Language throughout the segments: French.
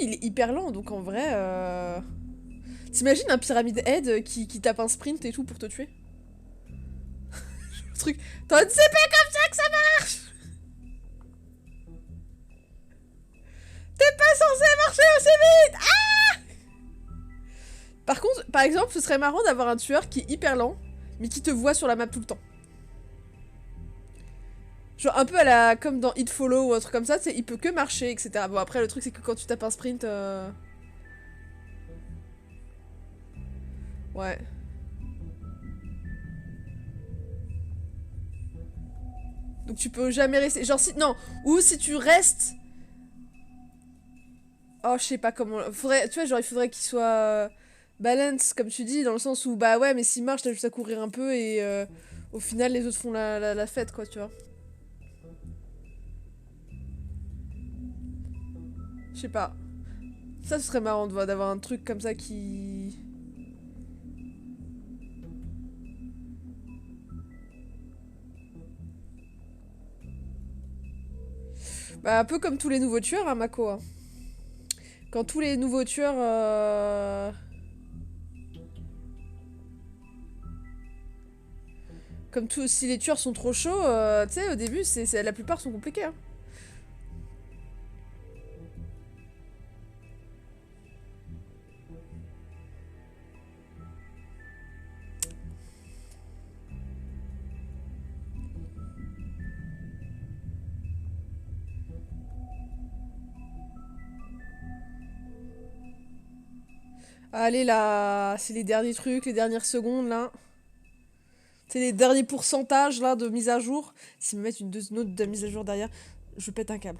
il est hyper lent, donc en vrai... T'imagines un pyramide head qui tape un sprint et tout pour te tuer? Le truc... T'as une CP comme ça que ça marche! T'es pas censé marcher aussi vite! Ah! Par contre, par exemple, ce serait marrant d'avoir un tueur qui est hyper lent, mais qui te voit sur la map tout le temps. Genre un peu à la... comme dans It Follow ou un truc comme ça, tu sais, il peut que marcher, etc. Bon, après, le truc, c'est que quand tu tapes un sprint... Ouais. Donc tu peux jamais rester... Genre si... Non, ou si tu restes... Oh, je sais pas comment... Faudrait... Tu vois, genre, il faudrait qu'il soit... balance, comme tu dis, dans le sens où, bah ouais, mais s'il marche, t'as juste à courir un peu et... au final, les autres font la fête, quoi, tu vois. Je sais pas. Ça, ce serait marrant d'avoir un truc comme ça qui... Bah, un peu comme tous les nouveaux tueurs, hein, Mako. Hein. Quand tous les nouveaux tueurs... Comme tout... Si les tueurs sont trop chauds, tu sais, au début, la plupart sont compliqués, hein. Allez, là, c'est les derniers trucs, les dernières secondes, là. C'est les derniers pourcentages, là, de mise à jour. S'ils me mettent une note de mise à jour derrière, je pète un câble.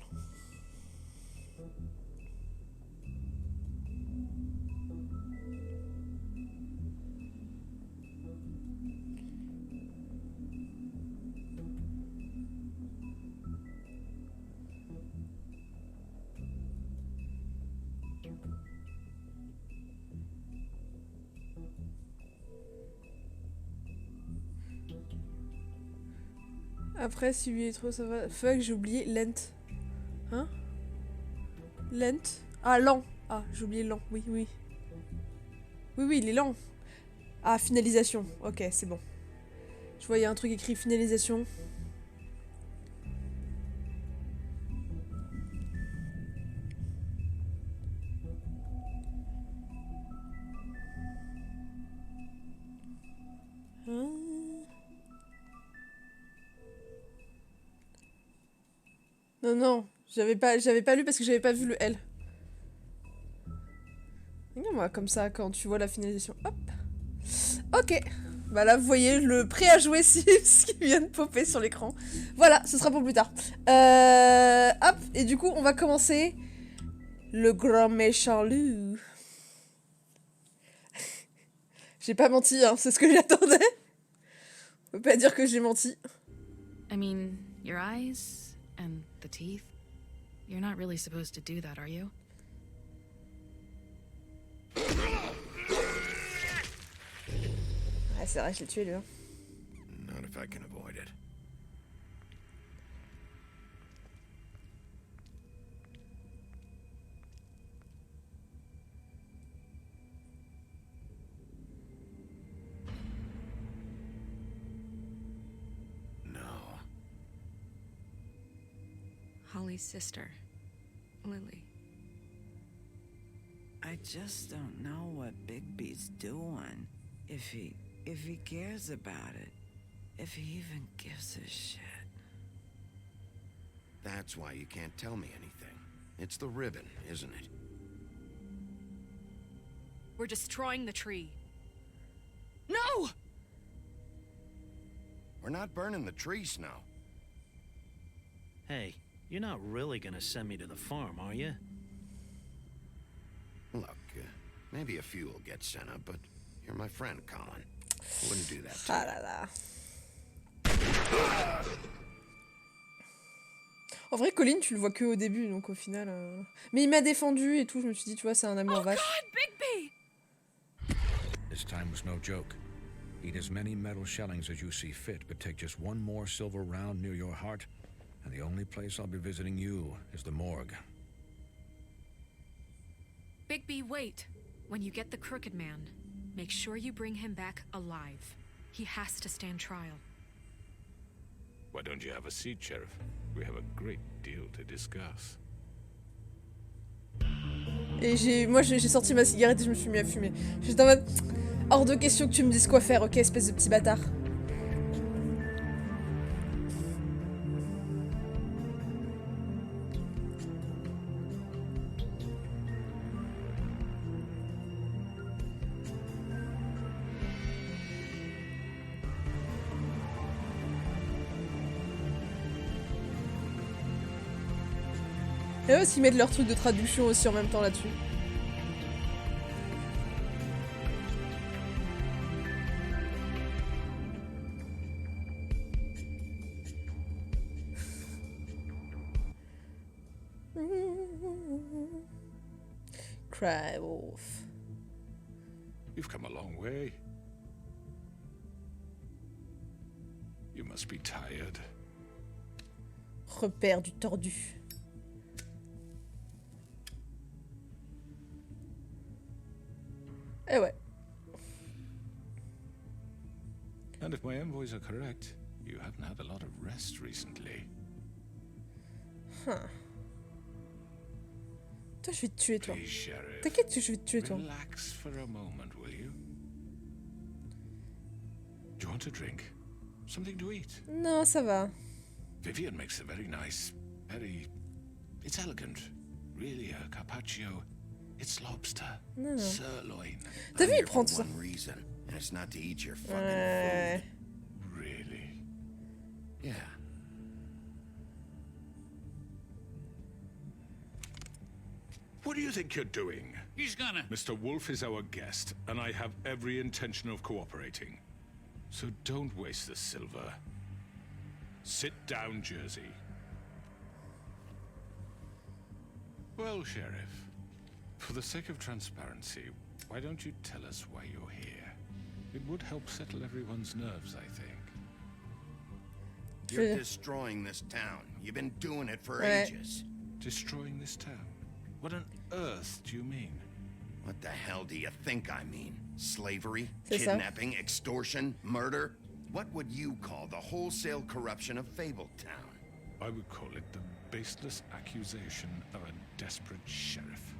Après, si lui est trop, ça va... Fuck, j'ai oublié lent. Hein? Lent? Ah, lent. Ah, j'ai oublié lent. Oui, oui. Oui, oui, il est lent. Ah, finalisation. Ok, c'est bon. Je vois, il y a un truc écrit finalisation. Hein? Non, non. J'avais pas lu parce que j'avais pas vu le L. Regarde-moi comme ça quand tu vois la finalisation. Hop. Ok. Bah là, vous voyez le prêt à jouer Sims qui vient de popper sur l'écran. Voilà, ce sera pour plus tard. Hop. Et du coup, on va commencer le grand méchant loup. J'ai pas menti, hein, c'est ce que j'attendais. On peut pas dire que j'ai menti. I mean, your eyes and the teeth. You're not really supposed to do that, are you? Ah, c'est vrai, je l'ai tué lui. Hein. Not if I can avoid it. No. Holly's sister, Lily. I just don't know what Bigby's doing. If he cares about it. If he even gives a shit. That's why you can't tell me anything. It's the ribbon, isn't it? We're destroying the tree. No! We're not burning the tree, Snow. Hey, you're not really gonna send me to the farm, are you? Look, maybe a few will get sent up, but you're my friend, Colin. I wouldn't do that to Ah là là. En vrai, Colin, tu le vois que au début, donc au final... Mais il m'a défendu et tout, je me suis dit, tu vois, c'est un amour vache. God, Bigby! This time was no joke. Eat as many metal shellings as you see fit, but take just one more silver round near your heart, and the only place I'll be visiting you is the morgue. Bigby, wait. When you get the crooked man, make sure you bring him back alive. He has to stand trial. Why don't you have a seat, Sheriff? We have a great deal to discuss. Et moi j'ai sorti ma cigarette et je me suis mis à fumer. J'étais en mode hors de question que tu me dises quoi faire, ok, espèce de petit bâtard. Et eux aussi ils mettent leur truc de traduction aussi en même temps là-dessus. Crier Wolf. You've come a long way. You must be tired. Repère du tordu. Eh ouais. And if my envoys are correct, you haven't had a lot of rest recently. Huh. Toi, je vais te tuer, toi. Please, Sheriff. T'inquiète, je vais te tuer, toi. Relax for a moment, will you? Do you want a drink? Something to eat? Non, ça va. Vivian makes a very nice, it's elegant. Really, a carpaccio. It's lobster. Non, non. Sirloin. T'as vu, I'm il here prend for tout ça. one reason, and it's not to eat your fucking Ouais. food. Really? Yeah. What do you think you're doing? He's gonna... Mr. Wolf is our guest, and I have every intention of cooperating. So don't waste the silver. Sit down, Jersey. Well, Sheriff, for the sake of transparency, why don't you tell us why you're here? It would help settle everyone's nerves, I think. You're destroying this town. You've been doing it for Ouais. ages. Destroying this town? What on earth do you mean? What the hell do you think I mean? Slavery? C'est ça. Kidnapping? Extortion? Murder? What would you call the wholesale corruption of Fabletown? I would call it the baseless accusation of a desperate sheriff.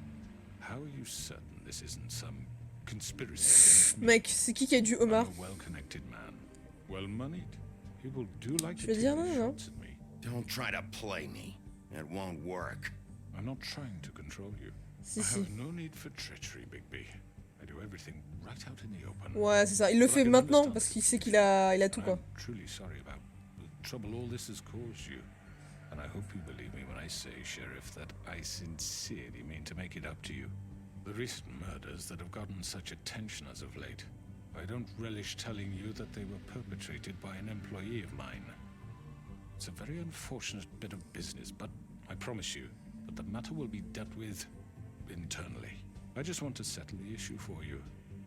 How are you certain this isn't some conspiracy against me? Mec, c'est qui a du homard? I'm a well-connected man, well-moneyed. People do like Je to vais dire take non, non. shots at me. Don't try to play me. It won't work. I'm not trying to control you. Si, I si. have no need for treachery, Bigby. I do everything right out in the open. Ouais, c'est ça. Il le fait maintenant parce qu'il sait qu'il a tout, quoi. I'm truly sorry about the trouble all this has caused you. And I hope you believe me when I say, Sheriff, that I sincerely mean to make it up to you. The recent murders that have gotten such attention as of late, I don't relish telling you that they were perpetrated by an employee of mine. It's a very unfortunate bit of business, but I promise you that the matter will be dealt with internally. I just want to settle the issue for you,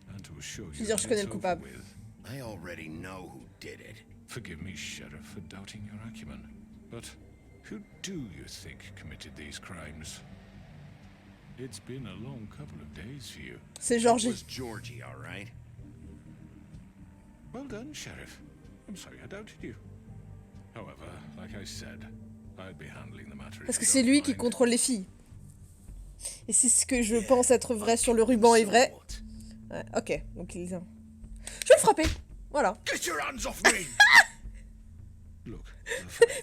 and to assure you dire, je connais le it's over coupable. with. I already know who did it. Forgive me, Sheriff, for doubting your acumen, but who do you think committed these crimes? It's been a long couple of days for you. C'est It Georgie. was Georgie, all right? Well done, Sheriff. I'm sorry I doubted you. However, like I said, I'll be handling the matter. Parce if que you c'est don't lui qui mind. contrôle les filles. Et c'est ce que je pense être vrai sur le ruban est vrai. Ouais, ok, donc il... Je vais le frapper. Voilà. Get your hands off me! Look,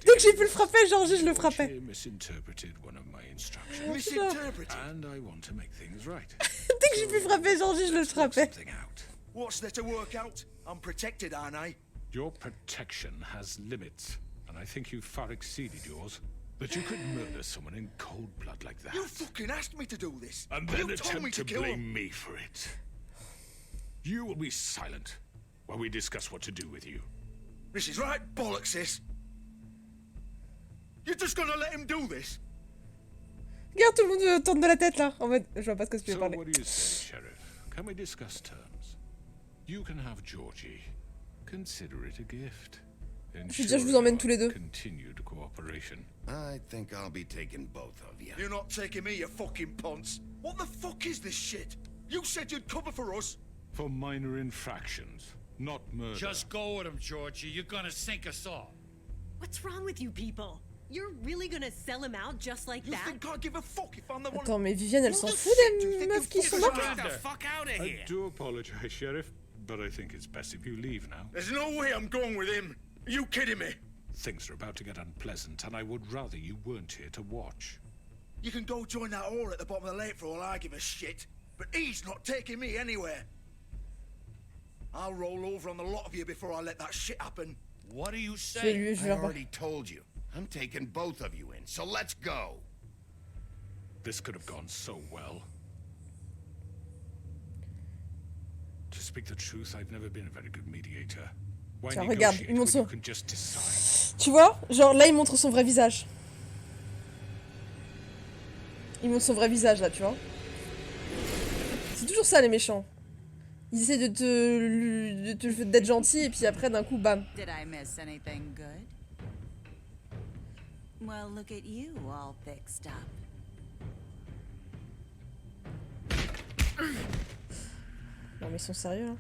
Dès que j'ai pu le frapper, Georgie, je le frappais. Georgie misinterpreted one of my instructions, Misinterpreted? and I want to make things right. Dès que j'ai pu frapper Georgie, je le Work frappais. something out. What's there to work out? I'm protected, aren't I? Your protection has limits, and I think you've far exceeded yours. That you could murder someone in cold blood like that, You fucking asked me to do this. and then you told me attempt to to kill blame him. me for it. You will be silent while we discuss what to do with you. This is right bollocks, this. You're just gonna let him do this? Regarde, tout le monde tourne de la tête là. En mode, je vois pas ce que tu veux So parler. what do you say, Sheriff? Can we discuss terms? You can have Georgie. Consider it a gift. Je veux dire, je vous emmène tous les deux. Continued cooperation. I think I'll be taking both of you. You're not taking me, you fucking ponce. What the fuck is this shit? You said you'd cover for us. For minor infractions, not murder. Just go with him, Georgie. You're gonna sink us all. What's wrong with you people? You're really gonna sell him out just like You that? think I give a fuck if I'm the one? Attends, mais Vivienne, elle s'en fout des meufs qui sont mortes? Get the fuck out of I here. do apologize, Sheriff, but I think it's best if you leave now. There's no way I'm going with him. Are you kidding me? Things are about to get unpleasant, and I would rather you weren't here to watch. You can go join that whore at the bottom of the lake for all I give a shit. But he's not taking me anywhere. I'll roll over on the lot of you before I let that shit happen. What are you Je vais saying? lui, je I vais revoir. already told you. I'm taking both of you in, so let's go. This could have gone so well. To speak the truth, I've never been a very good mediator. Why Tiens, regarde, negotiate il montre when you son... can just decide? Tu vois? Genre, là, il montre son vrai visage. Il montre son vrai visage, là, tu vois? C'est toujours ça, les méchants. Ils essaient d'être gentils, et puis après, d'un coup, bam. Did I miss anything good? Well, look at you, all fixed up. Non, mais ils sont sérieux, là.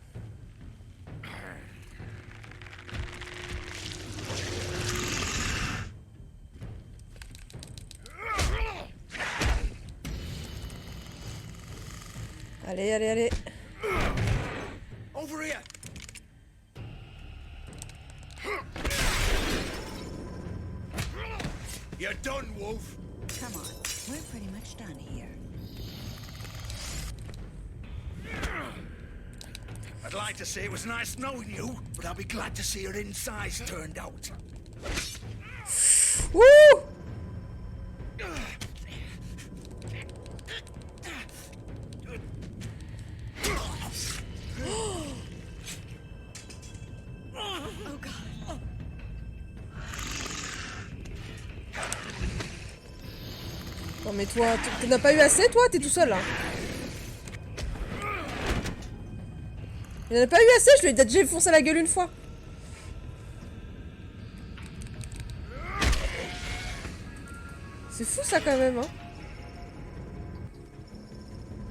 Allez, allez, allez. Over here. You're done, Wolf. Come on, we're pretty much done here. I'd like to say it was nice knowing you, but I'll be glad to see your insides turned out. Wouh! Non mais toi, t'en as pas eu assez toi? T'es tout seul là. Il en a pas eu assez, je lui ai déjà foncé la gueule une fois. C'est fou ça quand même, hein.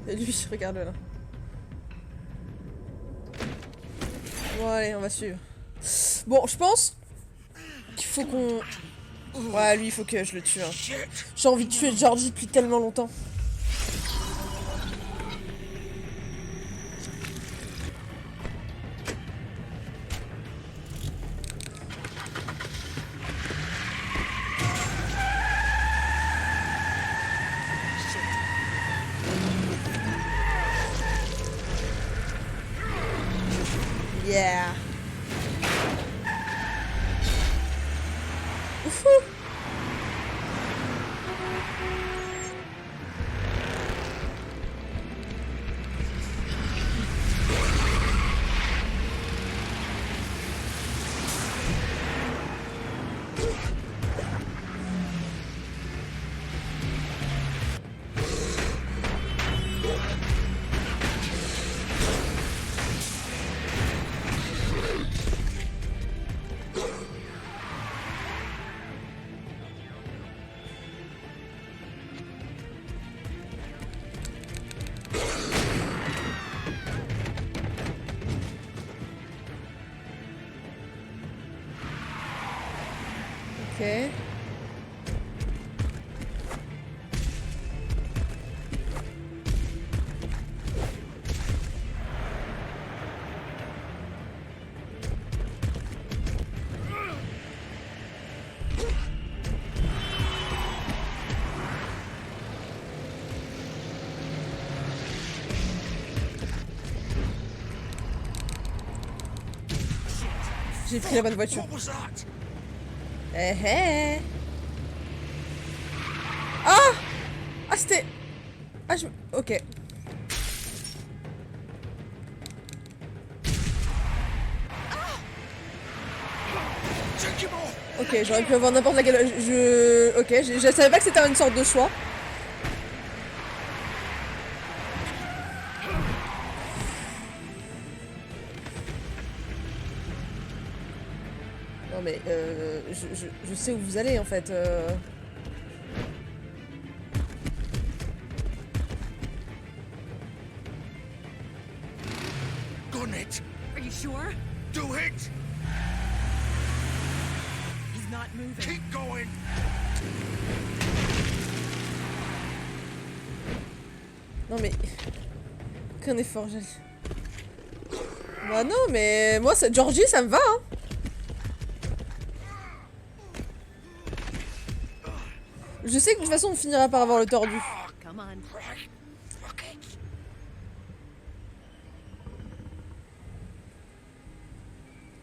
Et lui, regarde-le là. Bon allez, on va suivre. Bon, je pense qu'il faut qu'on... Ouais, lui, il faut que je le tue. Hein. J'ai envie de tuer Georgie depuis tellement longtemps. Yeah. Oufou. Ok. J'ai pris la bonne voiture. What was that? Eh eh. Ah! Ah, c'était... Ah, je... Ok. Ok, j'aurais pu avoir n'importe laquelle... Ok, je savais pas que c'était une sorte de choix. Non Non mais je sais où vous allez en fait. Gun it. Are you sure? Do it. He's not moving. Keep going. Non mais... Qu'un effort, j'ai... Bah non, mais moi, Georgie, ça me va, hein. Je sais que de toute façon, on finira par avoir le tordu. Come on.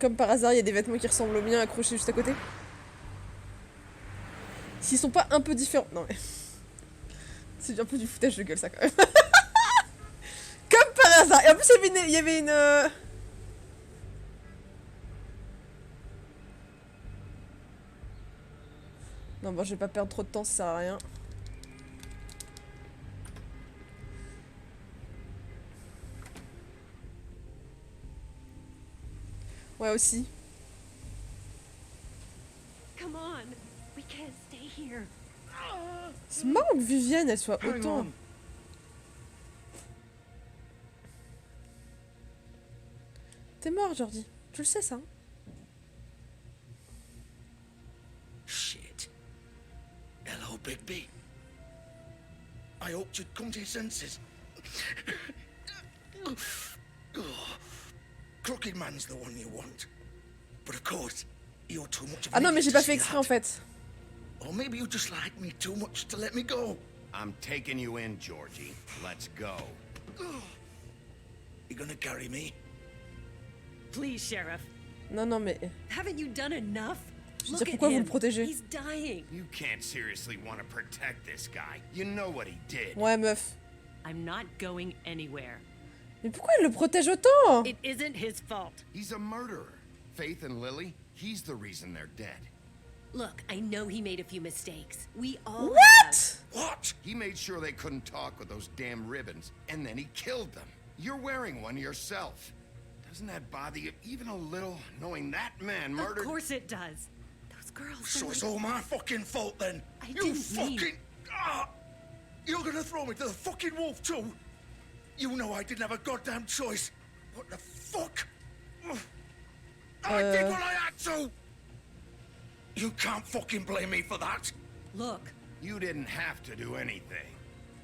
Comme par hasard, il y a des vêtements qui ressemblent aux miens accrochés juste à côté. S'ils sont pas un peu différents... Non mais... C'est un peu du foutage de gueule, ça, quand même. Comme par hasard. Et en plus, il y avait une... Non, bon, je vais pas perdre trop de temps, ça sert à rien. Ouais, aussi. Come on. We can't stay here. C'est marrant que Vivienne, elle soit autant... T'es mort, Jordi. Tu le sais, ça. Hein? Shit. Hello, Bigby. I hoped you'd come to your senses. Crooked man's the one you want. But of course, you're too much of Ah non, an mais j'ai idiot pas to fait see exprès, that. en fait. Or maybe you just like me too much to let me go. I'm taking you in, Georgie. Let's go. You gonna carry me? Please, Sheriff. Non, non, mais... Haven't you done enough? Je veux Look dire, at pourquoi vous him. le protégez? He's dying. You can't seriously want to protect this guy. You know what he did. Ouais, meuf. I'm not going anywhere. Mais pourquoi elle le protège autant? It isn't his fault. He's a murderer. Faith and Lily, he's the reason they're dead. Look, I know he made a few mistakes. We all What? What? He made sure they couldn't talk with those damn ribbons, and then he killed them. You're wearing one yourself. Doesn't that bother you even a little, knowing that man murdered... Of course it does. Those girls So were it's like... all my fucking fault then? I You didn't fucking... mean- Ah! You're gonna throw me to the fucking wolf too? You know I didn't have a goddamn choice. What the fuck? I did what I had to! You can't fucking blame me for that. Look, You didn't have to do anything.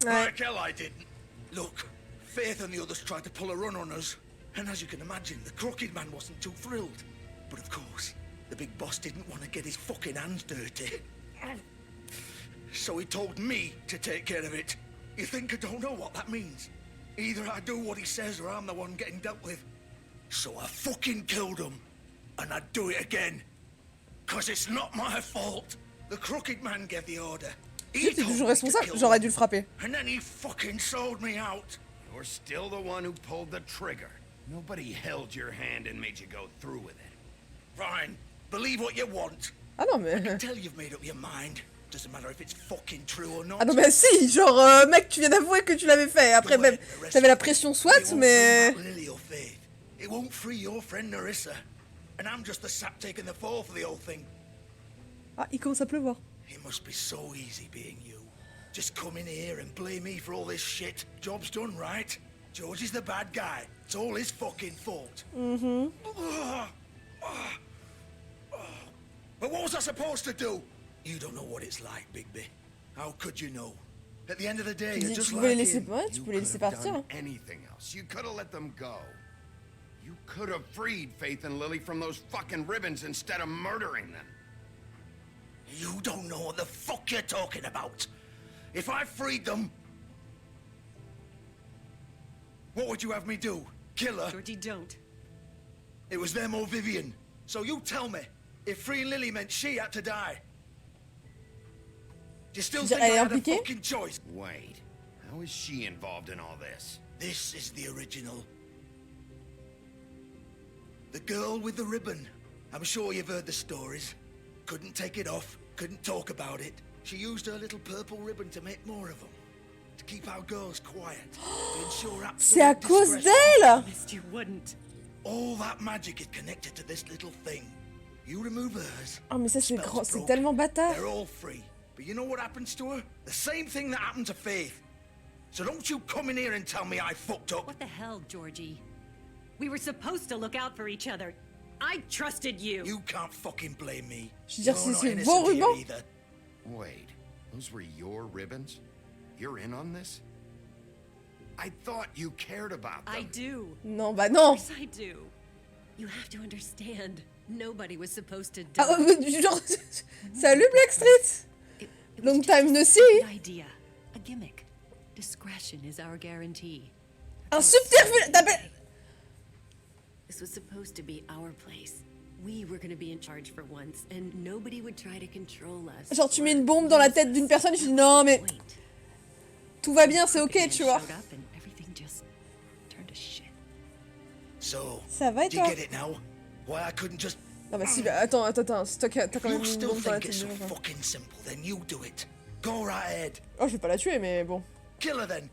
Ouais. Like hell I didn't. Look, Faith and the others tried to pull a run on us. And as you can imagine, the crooked man wasn't too thrilled. But of course, the big boss didn't want to get his fucking hands dirty. So he told me to take care of it. You think I don't know what that means? Either I do what he says or I'm the one getting dealt with. So I fucking killed him. And I'd do it again. Cause it's not my fault. The crooked man gave the order. He T'es told toujours me to responsable, kill j'aurais him. dû le frapper. And then he fucking sold me out. You're still the one who pulled the trigger. Nobody held your hand and made you go through with it. Fine. Believe what you want. Ah non, mais... Tell you've made up your mind. Doesn't matter if it's fucking true or not. Ah non, mais si, genre, mec, tu viens d'avouer que tu l'avais fait. Après, même, t'avais la pression, soit, mais... It won't free Lily or Faith. It won't free your friend Narissa. And I'm just the sap taking the fall for the whole thing. Ah, il commence à pleuvoir. It must be so easy being you. Just come in here and blame me for all this shit. Job's done, right? George is the bad guy. It's all his fucking fault. Mm-hmm. But what was I supposed to do? You don't know what it's like, Bigby. How could you know? At the end of the day, you're Tu just pouvais les like laisser, him. ouais, tu You peux les could laisser have partir. done Hein. anything else. You could have let them go. You could have freed Faith and Lily from those fucking ribbons instead of murdering them. You don't know what the fuck you're talking about. If I freed them, what would you have me do? Kill her? Georgie, don't. It was them or Vivian. So you tell me, if freeing Lily meant she had to die, do you still Tu think dirais, I elle est had a impliquée? fucking choice? Wait, how is she involved in all this? This is the original. The girl with the ribbon. I'm sure you've heard the stories. Couldn't take it off, couldn't talk about it. She used her little purple ribbon to make more of them. To keep our girls quiet. To ensure C'est à absolute cause discretion. d'elle. Promised you wouldn't. All that magic is connected to this little thing. You remove hers. Oh mais ça c'est spell's grand, c'est broken. tellement bâtard. They're all free. But you know what happens to her? The same thing that happened to Faith. So don't you come in here and tell me I fucked up. What the hell, Georgie? We were supposed to look out for each other. I trusted you. You can't fucking blame me. Je veux dire, You're c'est not vos innocent here rubans. either. Wait, those were your ribbons? You're in on this? I thought you cared about them. I do. Non, bah non. Yes, I do. You have to understand. Nobody was supposed to die. Ah, genre, salut Black Street. It Long was time just no a see. stupid idea. A gimmick. Discretion is our guarantee. Un subterfuge. T'appelles. This was supposed to be our place. We were gonna be in charge for once, and nobody would try to control us. Genre tu mets une bombe dans la tête d'une personne et tu dis non mais tout va bien, c'est ok, tu vois. So, Ça va et do you toi? get it now? Why I couldn't just... Non bah si, bah, attends, c'est toi qui t'as quand même You une still bombe dans la think tête it's de so gens. fucking simple, then you do it. Go right ahead. Oh, je vais pas la tuer, mais bon. Kill her then.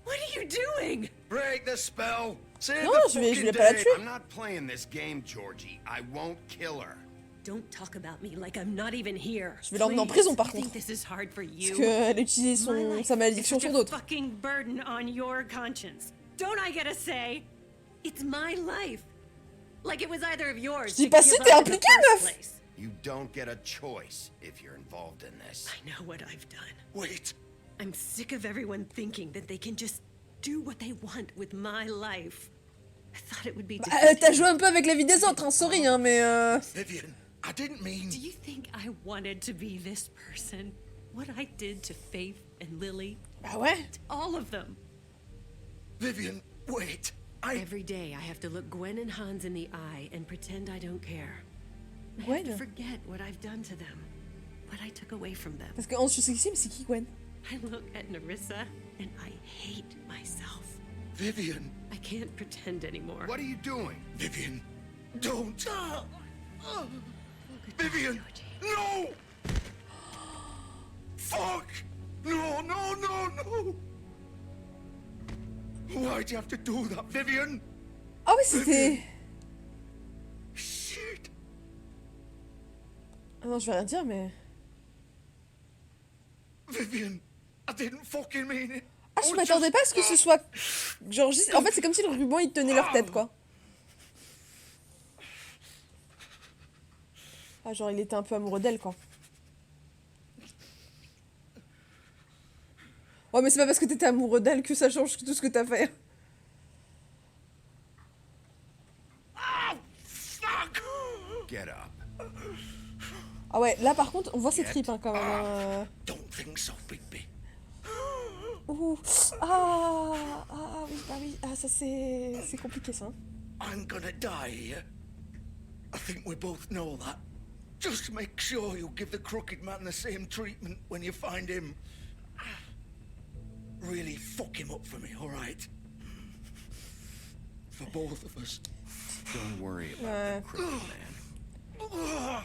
What are you doing? Break the spell. Save Non, the je vais fucking pas la day. tuer. I'm not playing this game, Georgie. I won't kill her. Don't talk about me like I'm not even here. Je vais l'emmener en Please. prison par I contre. think this is hard for you. Parce qu'elle a utilisé My son, life sa malédiction is sur such a d'autres. fucking burden on your conscience. Don't I get a say? It's my life. Like it was either of yours. Je dis to pas give si up t'es in the impliqué, first meuf. place. You don't get a choice if you're involved in this. I know what I've done. Wait. I'm sick of everyone thinking that they can just do what they want with my life. I thought it would be different. T'as joué un peu avec la vie des autres, hein, sorry, hein, mais Vivian, I didn't mean... Do you think I wanted to be this person? What I did to Faith and Lily? Bah ouais. To all of them. Vivian, wait. Every day I have to look Gwen and Hans in the eye and pretend I don't care. I Gwen? have to forget what I've done to them. What I took away from them. Parce que Hans, je sais qui c'est, mais c'est qui Gwen? I look at Nerissa and I hate myself. Vivian. I can't pretend anymore. What are you doing? Vivian, don't. Vivian, no! Fuck! No, no, no, no! Why'd you have to do that, Vivian? Ah oui, c'était... Shit! Ah non, je vais rien dire, mais... Vivian, I didn't fucking mean it. Ah, je m'attendais pas à ce que ce soit... Genre, juste... En fait, c'est comme si le ruban, il tenait leur tête, quoi. Ah, genre, il était un peu amoureux d'elle, quoi. Ouais, mais c'est pas parce que t'étais amoureux d'elle que ça change tout ce que t'as fait. Get up. Ah ouais, là, par contre, on voit ses tripes, hein, quand même. Don't think so, Bigby. Ouh. Oui, bah oui. Ah, ça, c'est compliqué, ça. Hein. I'm gonna die here. I think we both know that. Just make sure you give the crooked man the same treatment when you find him. Really fuck him up for me, alright? For both of us. Don't worry about the crooked man.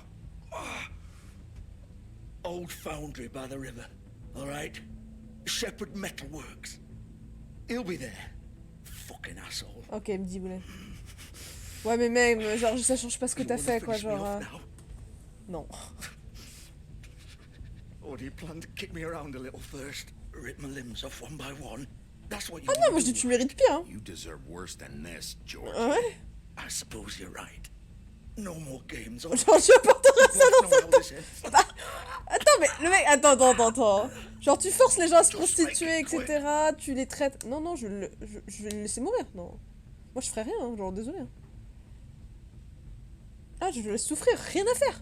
Old foundry by the river, alright? Shepherd Metalworks. He'll be there. Fucking asshole. Ok, me dit Boulet. Ouais, mais même, genre, ça change pas ce que t'as fait, quoi, genre... Non. Or do you plan to kick me around a little first? Rip my limbs off one by one? That's what you Ah non, moi je dis tu mérites pire, hein. You deserve worse than this, George. Ouais. I suppose you're right. No more games. Genre, tu apporteras ça dans sa tête. Attends, mais le mec, attends. Genre, tu forces les gens à se prostituer, etc. Tu les traites. Non, je vais le laisser mourir. Non. Moi, je ferais rien, hein, genre, désolé. Hein. Ah, je le laisse souffrir, rien à faire.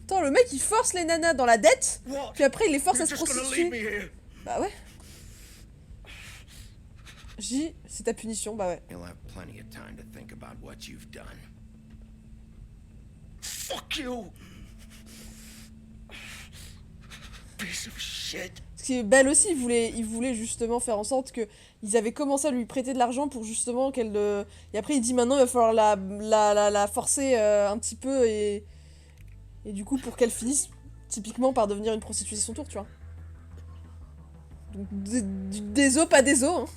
Attends, le mec, il force les nanas dans la dette, puis après, il les force à se prostituer. Bah ouais. J, c'est ta punition, bah ouais. You'll have plenty of time to think about what you've done. Fuck you! Piece of shit. Parce que Belle aussi, il voulait justement faire en sorte que ils avaient commencé à lui prêter de l'argent pour justement qu'elle... Et après, il dit maintenant, il va falloir la forcer un petit peu et du coup, pour qu'elle finisse typiquement par devenir une prostituée à son tour, tu vois. Donc, des os, pas des os, hein.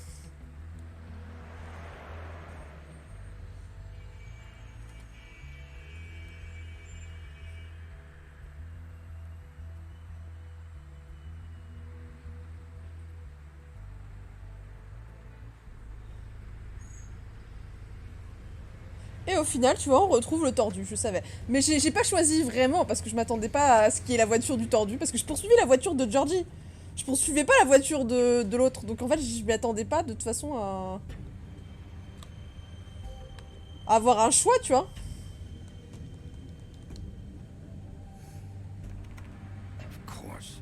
Et au final, tu vois, on retrouve le tordu, je savais. Mais j'ai pas choisi vraiment, parce que je m'attendais pas à ce qui est la voiture du tordu, parce que je poursuivais la voiture de Georgie. Je poursuivais pas la voiture de l'autre, donc en fait, je m'y attendais pas de toute façon à avoir un choix, tu vois. Of course.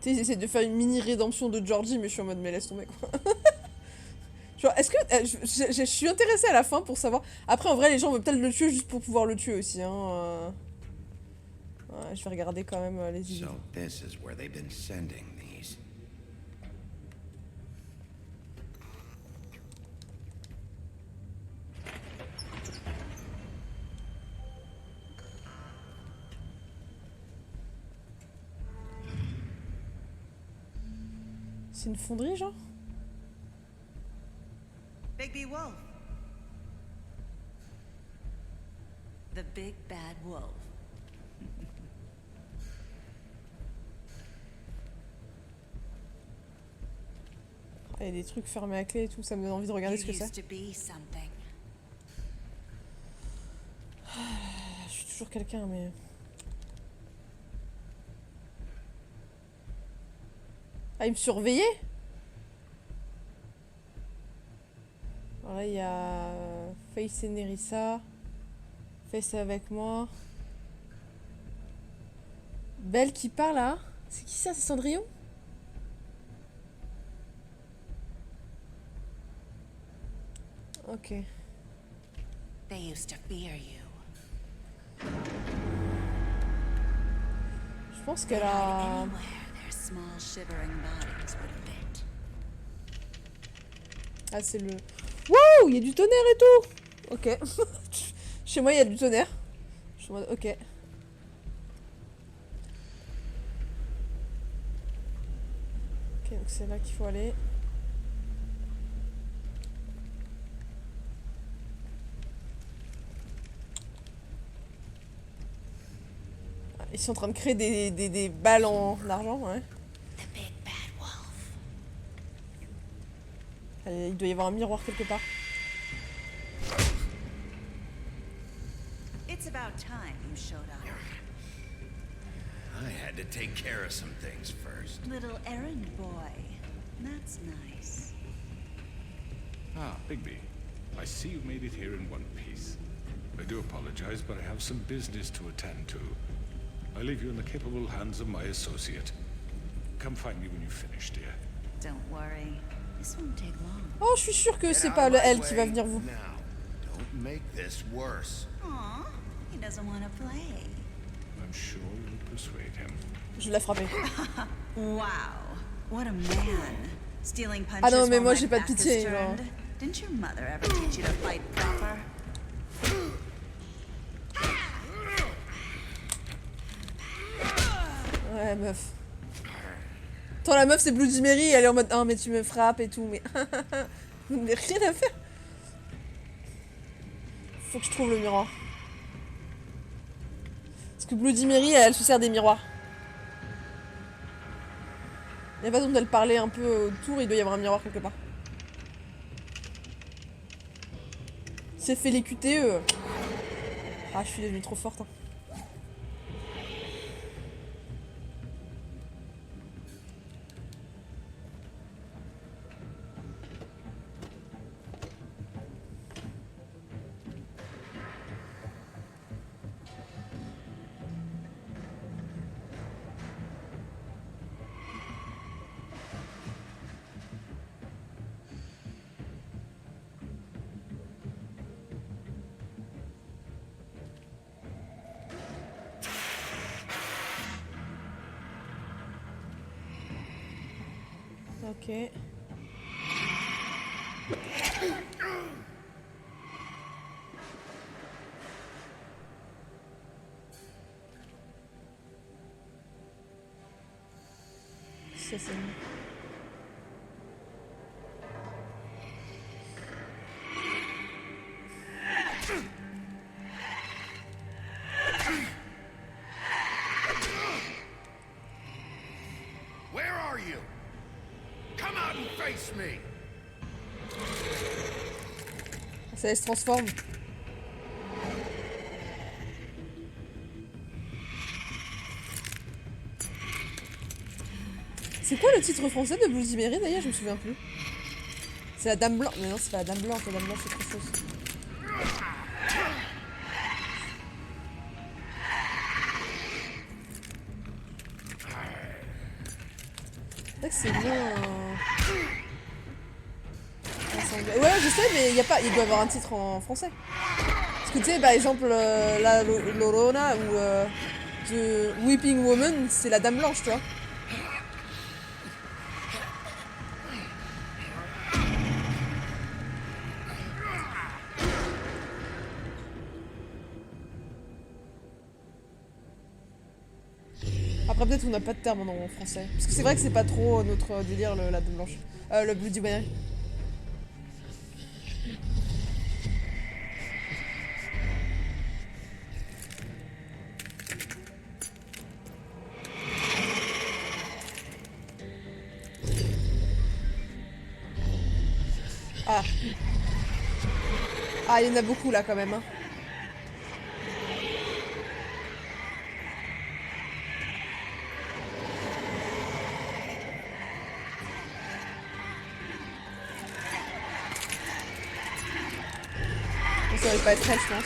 Tu sais, ils essaient de faire une mini rédemption de Georgie, mais je suis en mode, mais laisse tomber, quoi. Genre, est-ce que... je suis intéressée à la fin pour savoir... Après, en vrai, les gens veulent peut-être le tuer juste pour pouvoir le tuer aussi, hein. Ouais, je vais regarder quand même les idées. So this is where they've been sending these. C'est une fonderie, genre? Bigby Wolf. The big bad wolf. Ah, il y a des trucs fermés à clé et tout, ça me donne envie de regarder ce que c'est. Je suis toujours quelqu'un, mais... Ah, il me surveillait? Alors là, il y a... Face et Nerissa. Face avec moi. Belle qui parle, là. C'est qui ça? C'est Cendrillon? Ok. They used to fear you. Je pense qu'elle a... Anywhere their small shivering bodies would fit. Ah, c'est le... Wow, il y a du tonnerre et tout. Ok. Chez moi, il y a du tonnerre. Je suis en mode, ok. Ok, donc c'est là qu'il faut aller. Ah, ils sont en train de créer des balles en argent, ouais. The big bad wolf. Allez, il doit y avoir un miroir quelque part. It's about time you showed up. I had to take care of some things first. Little errand boy. That's nice. Ah, Bigby. I see you made it here in one piece. I do apologize, but I have some business to attend to. I leave you in the capable hands of my associate. Come find me when you finish, dear. Don't worry. This won't take long. Oh, je suis sûre que c'est pas le elle qui va venir vous. Now, don't make this worse. Aw, he doesn't want to play. I'm sure you'll persuade him. Je l'ai frappé. Wow, what a man. Stealing punches Ah non, mais while moi my j'ai pas de back is pitié, genre. turned. Didn't your mother ever teach you to fight proper? Ouais, meuf. Attends, la meuf c'est Bloody Mary, elle est en mode ah mais tu me frappes et tout, mais mais rien à faire. Faut que je trouve le miroir. Parce que Bloody Mary, elle se sert des miroirs. Il y a façon d'elle parler un peu autour, il doit y avoir un miroir quelque part. C'est fait les QTE. Ah, je suis devenue trop forte. Hein. Ok. Ça c'est... Ça elle se transforme. C'est quoi le titre français de Bloody Mary d'ailleurs? Je me souviens plus. C'est la Dame Blanche. Mais non, c'est pas la Dame Blanche. La Dame Blanche, c'est autre chose. C'est vrai que c'est moins... Ouais, je sais, mais il y a pas... il doit y avoir un titre en français. Parce que tu sais, par exemple, la Lorona ou The Weeping Woman, c'est la Dame Blanche, tu vois. Après, peut-être qu'on n'a pas de terme en français. Parce que c'est vrai que c'est pas trop notre délire, la Dame Blanche. Le Bloody Mary. Ah. Ah, il y en a beaucoup là quand même. Hein. Ça va pas être elle, je pense.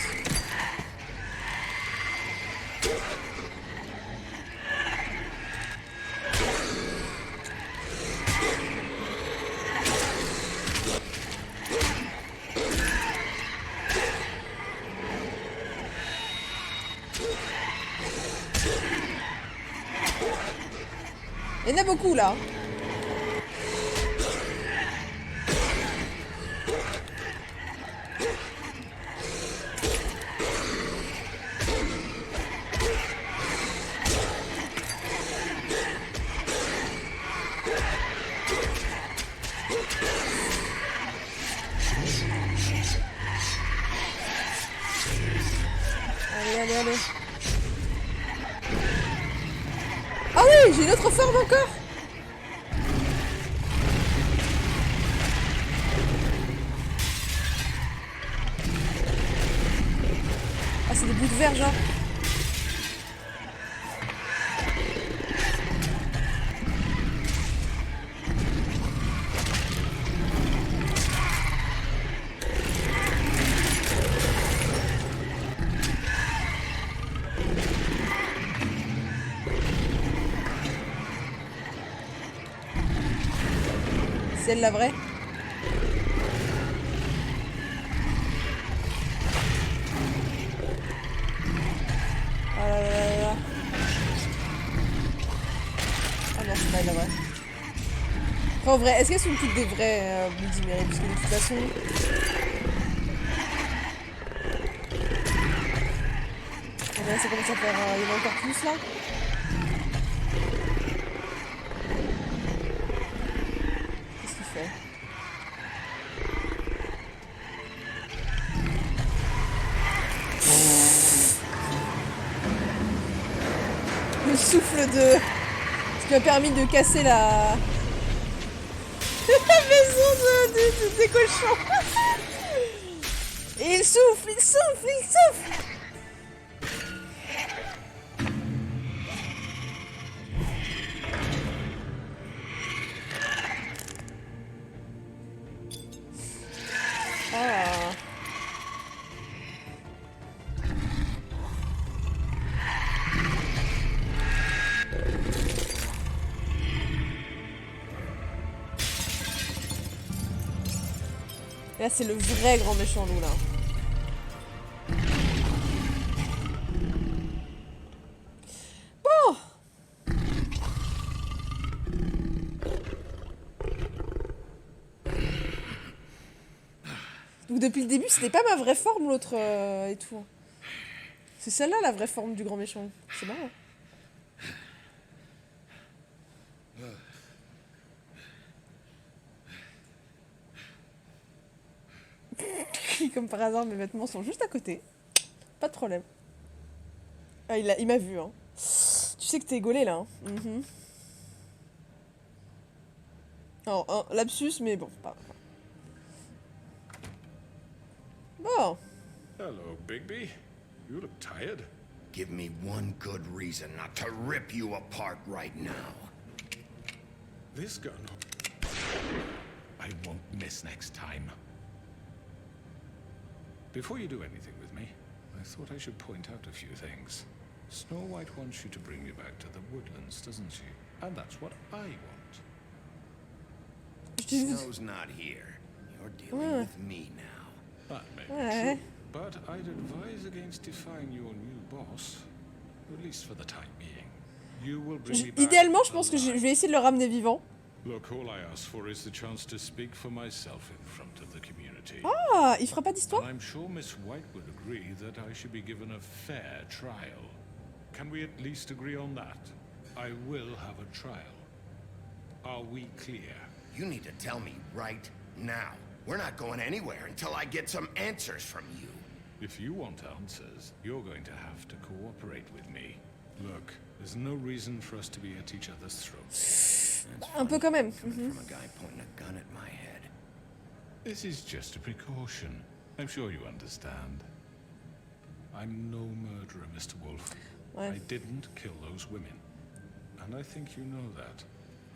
Il y en a beaucoup là. Allez. Ah oui, j'ai une autre forme encore. Ah, c'est des bouts de verre, genre. C'est elle la vraie? Ah là là là là. Ah non, c'est pas elle la vraie. Enfin, en vrai, est-ce qu'elles sont toutes des vraies Bloody Mary? Parce que de toute façon... Ah ben là, ça commence à faire... il y en a encore plus là. Qu'est-ce qu'il fait? Le souffle de... Ce qui m'a permis de casser la... la maison des cochons. Et il souffle, il souffle, il souffle. Ah. Et là, c'est le vrai grand méchant loup, là. Bon. Donc, depuis le début, c'était pas ma vraie forme, l'autre et tout. C'est celle-là, la vraie forme du grand méchant. C'est marrant. Comme par hasard, mes vêtements sont juste à côté. Pas de problème. Ah, il m'a vu, hein. Tu sais que t'es gaulé, là. Hein. Alors, un lapsus, mais bon, pas grave. Oh. Hello, Bigby. You look tired. Give me one good reason not to rip you apart right now. This gun. I won't miss next time. Before you do anything with me, I thought I should point out a few things. Snow White wants you to bring me back to the woodlands, doesn't she? And that's what I want. Snow's not here. You're dealing with me now. That may be true, but I'd advise against defying your new boss, at least for the time being. You will bring me back. Idéalement, je pense que je vais essayer de le ramener vivant. Look, all I ask for is the chance to speak for myself in front of the community. Ah, il fera pas d'histoire? And I'm sure Miss White would agree that I should be given a fair trial. Can we at least agree on that? I will have a trial. Are we clear? You need to tell me right now. We're not going anywhere until I get some answers from you. If you want answers, you're going to have to cooperate with me. Look, there's no reason for us to be at each other's throats. Un peu quand même. From a guy pointing a gun at my head. This is just a precaution. I'm sure you understand. I'm no murderer, Mr. Wolf. Ouais. I didn't kill those women. And I think you know that.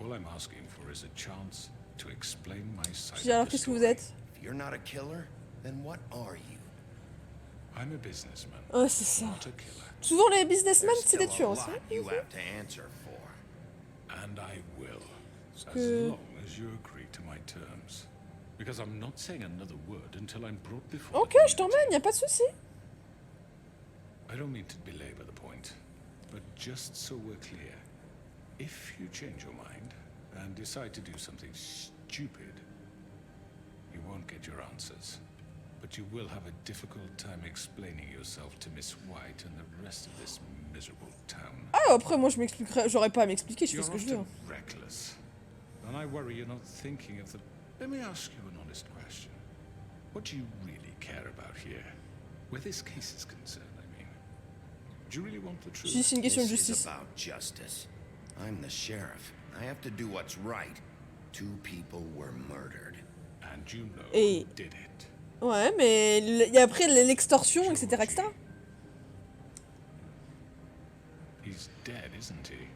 All I'm asking for is a chance to explain my side Alors, of the qu'est-ce que vous story. êtes? If you're not a killer, then what are you? I'm a businessman, Oh, c'est ça. not a killer. Souvent, les businessmen, There's c'est des still a tueurs. lot you have to answer for. And I will, as que- long as you agree to my terms. Because I'm not saying another word until I'm brought before Ok, the je t'emmène, y a pas de souci. I don't mean to belabor the point, but just so we're clear, if you change your mind and decide to do something stupid, you won't get your answers. But you will have a difficult time explaining yourself to Miss White and the rest of this miserable town. Ah, après, moi, je m'expliquerai. J'aurais pas à m'expliquer, je fais You're ce que je veux. often reckless, and I worry you're not thinking of the... Let me ask you an honest question. What do you really care about here? Where this case is concerned, I mean. Do you really want the truth? C'est une question de This is justice. about justice. I'm the sheriff. I have to do what's right. 2 people were murdered. And you know Et- who did it. Ouais, mais il y a après l'extorsion, etc., etc. He's dead, isn't he?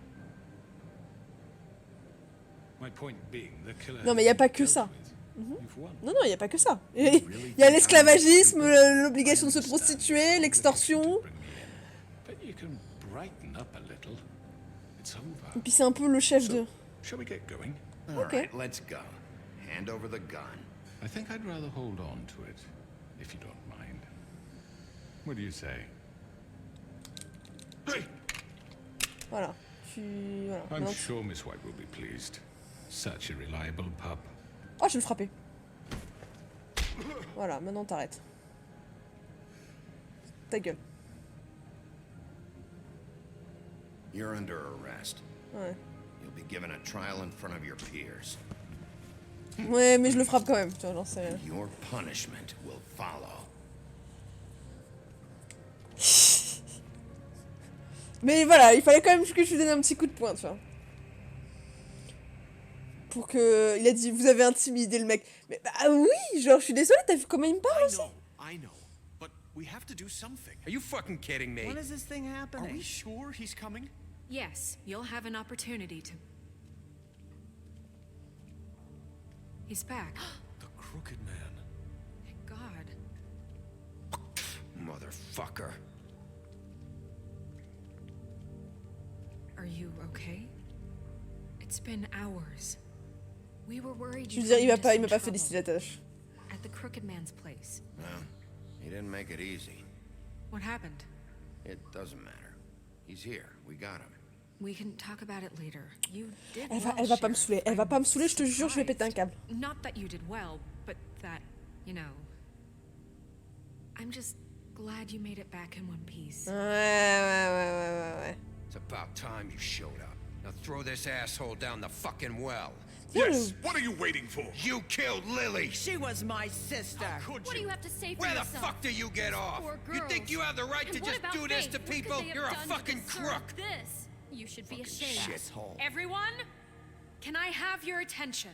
My point being, the killer Non, mais y a pas que dealt ça. with. You've won. Non, non, il y a pas que ça. Il y a l'esclavagisme, l'obligation de se prostituer, l'extorsion. Bring me in. But you can brighten up a little. It's over. Et puis c'est un peu le chef de... Shall we get going? All Okay. right, let's go. Hand over the gun. I think I'd rather hold on to it, if you don't mind. What do you say? Hey! Voilà. Voilà. I'm Maintenant, sure Miss White will be pleased. Such a reliable pup. Oh, je vais le frapper. Voilà, maintenant t'arrêtes. Ta gueule. You're under arrest. Ouais. You'll be given a trial in front of your peers. Ouais, mais je le frappe quand même, tu vois, j'en sais rien. Your punishment will follow. Mais voilà, il fallait quand même que je lui donne un petit coup de poing, tu vois. Pour que... Il a dit, vous avez intimidé le mec. Mais bah oui, genre, je suis désolée, t'as vu comment il me parle aussi? I know, but we have to do something. Are you fucking kidding me? When is this thing Are happening? we sure he's coming? Yes, you'll have an opportunity to... He's back. The crooked man. Thank God. Motherfucker. Are you okay? It's been hours. We were worried Je you'd veux dire, run into il m'a some pas trouble félicité la tâche. at the crooked man's place. Well, he didn't make it easy. What happened? It doesn't matter. He's here. We got him. We can talk about it later. You did Elle well, va pas me Sheriff. saouler, elle va I'm pas me saouler, je te jure, je vais péter un câble. surprised. Not that you did well, but that, you know... I'm just glad you made it back in one piece. Ouais. It's about time you showed up. Now throw this asshole down the fucking well. Yes, What are you waiting for? You killed Lily! She was my sister. Could What do you have to say for Where the yourself? fuck do you get off? Poor You think girls. you have the right And to what just about do this Faith? to What could people? they have You're a done to fucking deserve crook. This. You should be ashamed. Shithole. Everyone, can I have your attention?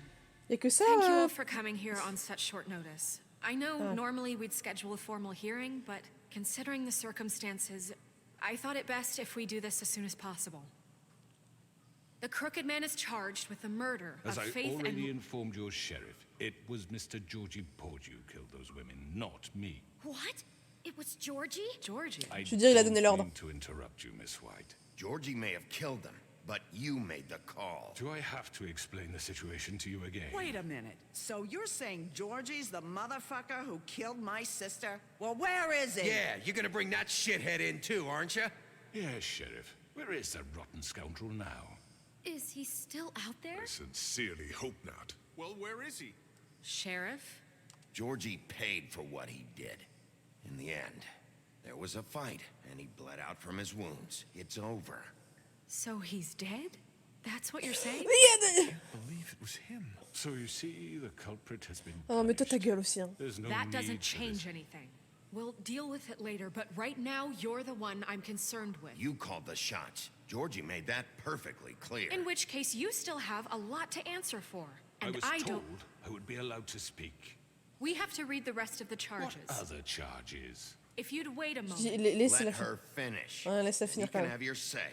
Y'a que ça. Thank you all for coming here on such short notice. I know normally we'd schedule a formal hearing, but considering the circumstances, I thought it best if we do this as soon as possible. The crooked man is charged with the murder As of I Faith already and... informed your sheriff, it was Mr. Georgie Porgy who killed those women, not me. What? It was Georgie? Georgie? I Je veux dire, il a donné don't l'ordre. mean to interrupt you, Miss White. Georgie may have killed them, but you made the call. Do I have to explain the situation to you again? Wait a minute. So you're saying Georgie's the motherfucker who killed my sister? Well, where is he? Yeah, you're gonna bring that shithead in too, aren't you? Yes, Sheriff. Where is that rotten scoundrel now? Is he still out there? I sincerely hope not. Well, where is he? Sheriff? Georgie paid for what he did. In the end, there was a fight, and he bled out from his wounds. It's over. So he's dead? That's what you're saying? I believe it was him. So you see, the culprit has been Ah non, mais toi ta gueule aussi. Hein. There's no That need doesn't for change this. anything. We'll deal with it later, but right now, you're the one I'm concerned with. You called the shots. Georgie made that perfectly clear. In which case, you still have a lot to answer for. I And was I told don't... I would be allowed to speak. We have to read the rest of the charges. What other charges? If you'd wait a Je dis, moment... laissez-la Let finir. her finish. Ouais, laisse-la You finir quand can même. have your say.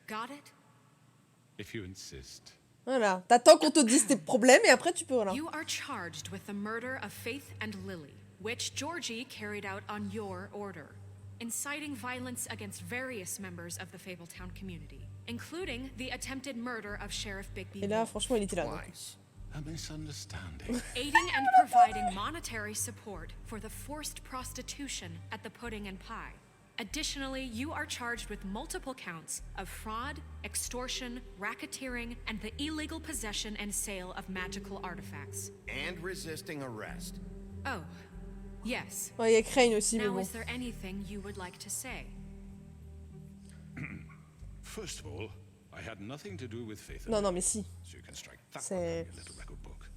Got it? If you insist. Voilà. T'attends qu'on te dise tes problèmes et après tu peux, voilà. You are charged with the murder of Faith and Lily, which Georgie carried out on your order, inciting violence against various members of the Fabletown community, including the attempted murder of Sheriff Bigby Et là, Wolf, franchement, il était là. donc. Twice. A misunderstanding. aiding and providing monetary support for the forced prostitution at the Pudding and Pie. Additionally, you are charged with multiple counts of fraud, extortion, racketeering, and the illegal possession and sale of magical artifacts. And resisting arrest. Oh, yes. Ouais, il y a Crane aussi, mais Now, bon. is there anything you would like to say? First of all, I had nothing to do with Faith. Non, non, mais si. So you can strike that one C'est... from your little record book.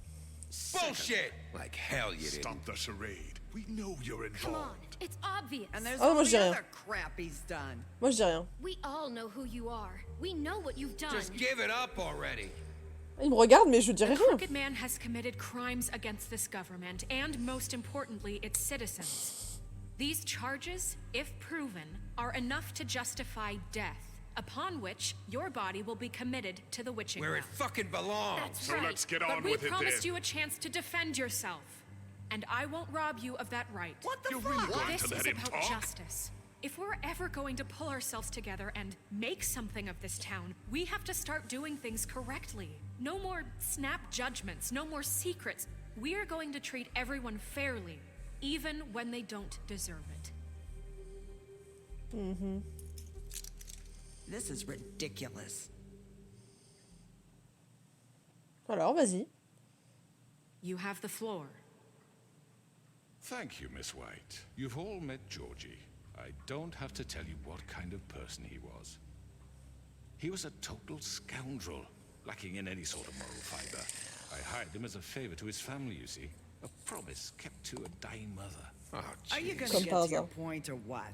Bullshit! Like hell you didn't. Stop the charade. We know you're Come on, involved. it's obvious. And there's Oh, moi, all je dis the rien. other crap he's done. Moi, je dis rien. We all know who you are. We know what you've done. Just give it up already. Il me regarde, mais je dirai The rien. crooked man has committed crimes against this government and, most importantly, its citizens. These charges, if proven, are enough to justify death, upon which your body will be committed to the witching Where it well. fucking belongs. That's So right. let's get But on we with it promised then. you a chance to defend yourself, and I won't rob you of that right. What the You're fuck? really going This to is let him about talk? justice. If we're ever going to pull ourselves together and make something of this town, we have to start doing things correctly. No more snap judgments, no more secrets. We are going to treat everyone fairly, even when they don't deserve it. This is ridiculous. Alors, vas-y. You have the floor. Thank you, Miss White. You've all met Georgie. I don't have to tell you what kind of person he was. He was a total scoundrel, lacking in any sort of moral fiber. I hired him as a favor to his family, you see. A promise kept to a dying mother. Oh, Are you gonna Comme get par to your hasard. point or what?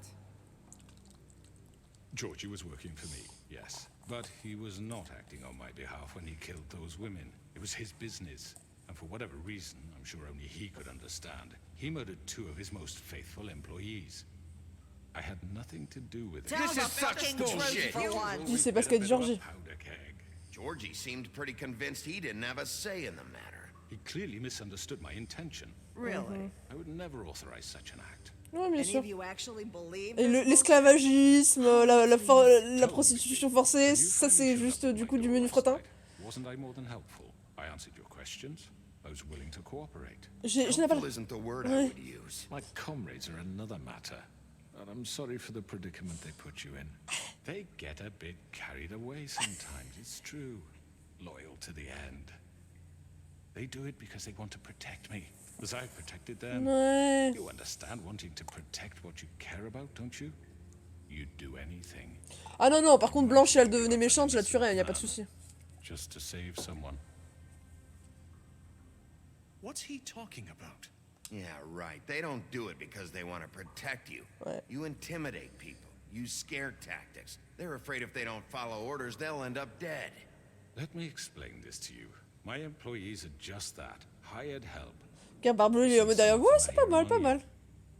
Georgie was working for me, yes. But he was not acting on my behalf when he killed those women. It was his business. And for whatever reason, I'm sure only he could understand, he murdered 2 of his most faithful employees. I had nothing to do with it. Tell This the is such fucking bullshit. truth for once. Dis, c'est parce qu'elle dit Georgie. Powder keg. Georgie seemed pretty convinced he didn't have a say in the matter. He clearly misunderstood my intention. Really? I would never authorize such an act. Ouais, bien Any sûr. of you actually believe Et this l'esclavagisme, la prostitution forcée, ça c'est juste du coup du menu fretin. Wasn't I more than helpful? I answered your questions. I was willing to cooperate. Je n'ai pas... Helpful isn't the word I Ouais. would use. My comrades are another matter. And I'm sorry for the predicament they put you in. They get a bit carried away sometimes, it's true. Loyal to the end. They do it because they want to protect me, as I've protected them. Ouais. You understand wanting to protect what you care about, don't you? You'd do anything. Ah non, non, par contre, Blanche, si elle devenait méchante, je la tuerais, y a pas de souci. Just to save someone. What's he talking about? Yeah, right. They don't do it because they want to protect you. Ouais. You intimidate people. Use scare tactics. They're afraid if they don't follow orders, they'll end up dead. Let me explain this to you. My employees are just that. Hired help. Regarde, Barbelé, il est en mode derrière. Ouais, c'est pas mal, pas mal.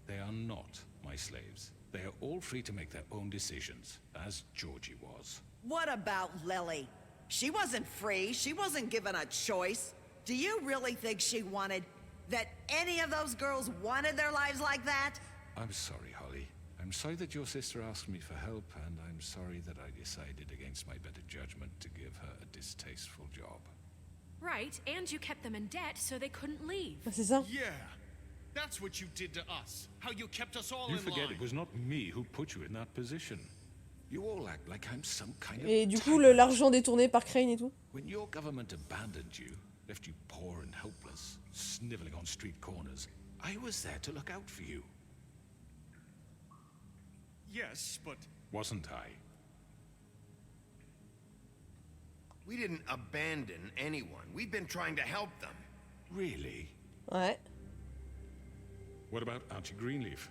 They are not my slaves. They are all free to make their own decisions, as Georgie was. What about Lily? She wasn't free. She wasn't given a choice. Do you really think she wanted... that any of those girls wanted their lives like that? I'm sorry, Holly. I'm sorry that your sister asked me for help, and I'm sorry that I decided against my better judgment to give her a distasteful job. Right, and you kept them in debt so they couldn't leave. C'est ça. Yeah. That's what you did to us. How you kept us all You in forget line. it was not me who put you in that position. You all act like I'm some kind of Et du coup, l'argent détourné par Crane et tout. When your government abandoned you, left you poor and helpless, sniveling on street corners, I was there to look out for you. Yes, but... Wasn't I? We didn't abandon anyone. We've been trying to help them. Really? Ouais. What about Auntie Greenleaf?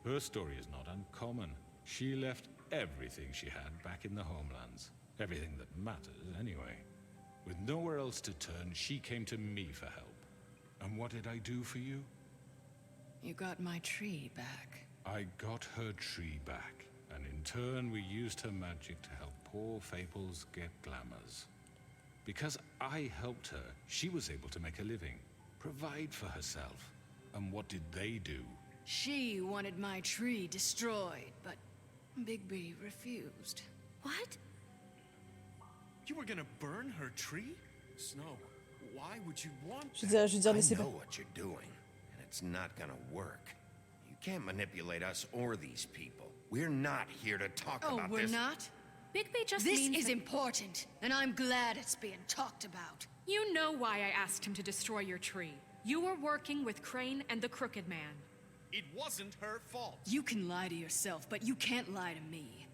Her story is not uncommon. She left everything she had back in the homelands. Everything that matters, anyway. With nowhere else to turn, she came to me for help. And what did I do for you? You got my tree back. I got her tree back, and in turn we used her magic to help poor Fables get glamours. Because I helped her, she was able to make a living, provide for herself. And what did they do? She wanted my tree destroyed, but Bigby refused. What? You were gonna burn her tree? Snow, why would you want Je veux dire, mais I c'est know pas. what you're doing, and it's not gonna work. You can't manipulate us or these people. We're not here to talk Oh, about we're this. not? Bigby just This means is that- important, and I'm glad it's being talked about. You know why I asked him to destroy your tree. You were working with Crane and the Crooked Man. It wasn't her fault. You can lie to yourself, but you can't lie to me.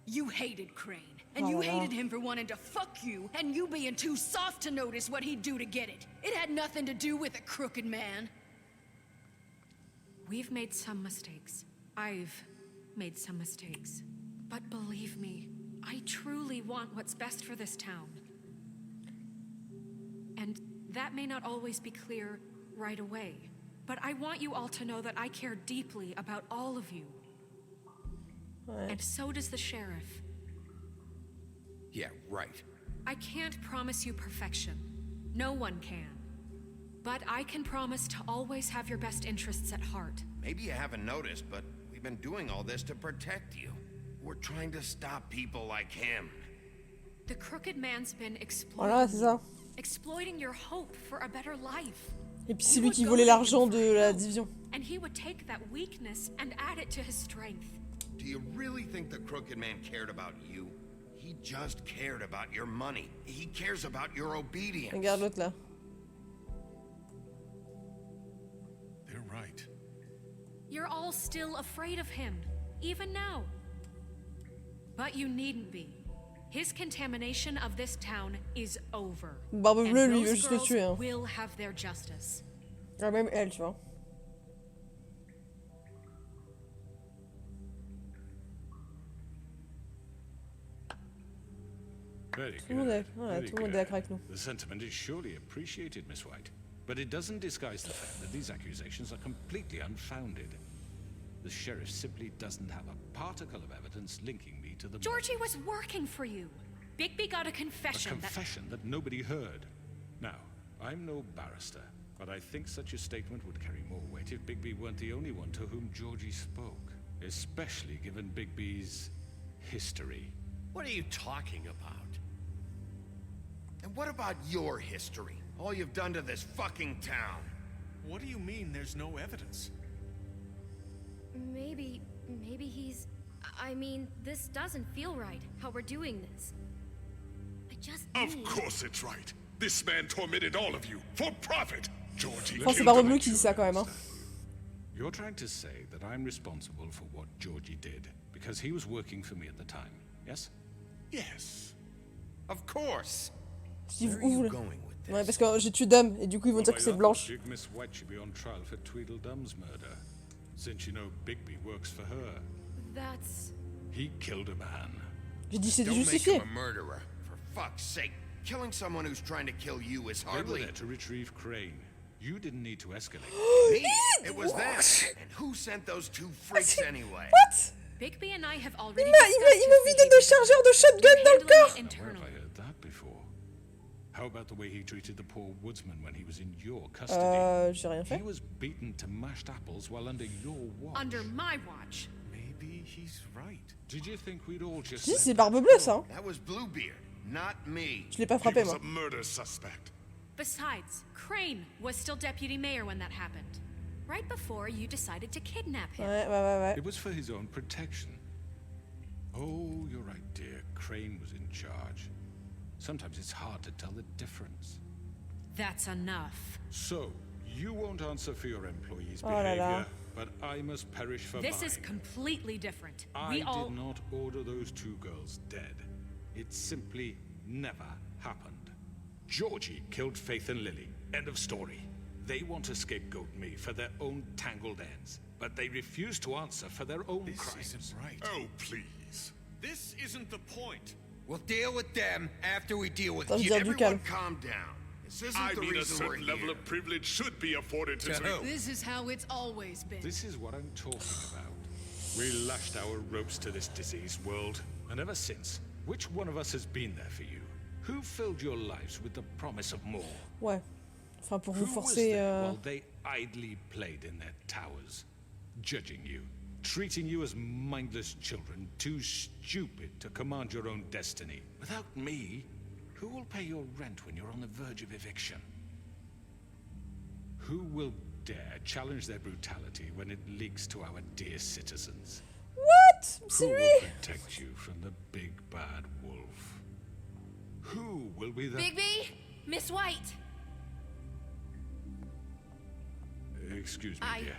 You hated Crane, and Oh, you wow. hated him for wanting to fuck you, and you being too soft to notice what he'd do to get it. It had nothing to do with a Crooked Man. We've made some mistakes. I've made some mistakes. But believe me, I truly want what's best for this town. And that may not always be clear right away. But I want you all to know that I care deeply about all of you. Ouais. And so does the sheriff. Yeah, right. I can't promise you perfection. No one can. But I can promise to always have your best interests at heart. Maybe you haven't noticed, but we've been doing all this to protect you. We're trying to stop people like him. The Crooked Man's been Voilà, c'est ça. exploiting your hope for a better life. Et puis c'est lui qui volait l'argent de la division. And he would take that weakness and add it to his strength. Do you really think the Crooked Man cared about you? He just cared about your money. He cares about your obedience. Regarde l'autre là. They're right. You're all still afraid of him, even now. But you needn't be. His contamination of this town is over. Barbe And bleue, lui, il veut those juste le girls tuer. Hein. will have their justice. Ah, même elle, tu vois. Very Tout le monde est, good. ouais, Very tout le monde est good. d'accord avec nous. The sentiment is surely appreciated, Miss White. But it doesn't disguise the fact that these accusations are completely unfounded. The sheriff simply doesn't have a particle of evidence linking me to the Georgie was working for you. Bigby got a confession. A confession that nobody heard. Now, I'm no barrister, but I think such a statement would carry more weight if Bigby weren't the only one to whom Georgie spoke, especially given Bigby's history. What are you talking about? And what about your history? All you've done to this fucking town. What do you mean there's no evidence? Maybe he's... I mean, this doesn't feel right, how we're doing this. I just Of need... course it's right. This man tormented all of you for profit. Georgie Je pense que c'est killed Barbe him. bleue qui dit ça quand même. Hein. You're trying to say that I'm responsible for what Georgie did, because he was working for me at the time, yes? Yes. Of course. Je dis, Where are où you vous going with this? Ouais, parce que j'ai tué Dom, et du coup ils vont dire que c'est Blanche. Big Miss White should be on trial for Tweedledum's murder, since you know Bigby works for her. That's... He killed a man. J'ai dit c'était Don't make justifié. him a murderer. For fuck's sake. Killing someone who's trying to kill you is They were hardly... there to retrieve Crane. You didn't need to escalate. Me? It was them. And who sent those two freaks anyway? What? Bigby and I have already Il m'a vidé de chargeur de shotgun dans le corps. Where have I heard that before? How about the way he treated the poor woodsman when he was in your custody? J'ai rien fait. He was beaten to mashed apples while under your watch. Under my watch. Maybe he's right. Did you think we'd all just... Si, c'est Barbe Bleue, ça. That was Bluebeard, not me. Je l'ai pas frappé, He was moi. a murder suspect. Besides, Crane was still deputy mayor when that happened. Right before you decided to kidnap him. Ouais. It was for his own protection. Oh, you're right, dear. Crane was in charge. Sometimes it's hard to tell the difference. That's enough. So, you won't answer for your employees' Oh là là. behavior, but I must perish for This mine. is completely different. I did not order those two girls dead. It simply never happened. Georgie killed Faith and Lily. End of story. They want to scapegoat me for their own tangled ends, but they refuse to answer for their own crimes. This isn't right. Oh, please. This isn't the point. We'll deal with them after we deal with Attends, you. je dis du calme. Calm down. This isn't I the mean, a reason we're certain level here. of privilege should be afforded to To who? This is how it's always been. This is what I'm talking about. We lashed our ropes to this diseased world, and ever since, which one of us has been there for you? Who filled your lives with the promise of more? Ouais. Enfin, pour vous Who was forcer... there while they idly played in their towers, judging you, treating you as mindless children, too stupid to command your own destiny? Without me, who will pay your rent when you're on the verge of eviction? Who will dare challenge their brutality when it leaks to our dear citizens? What? Who C'est will lui? protect you from the big bad wolf? Who will be the... Bigby? Miss White! Excuse me, dear.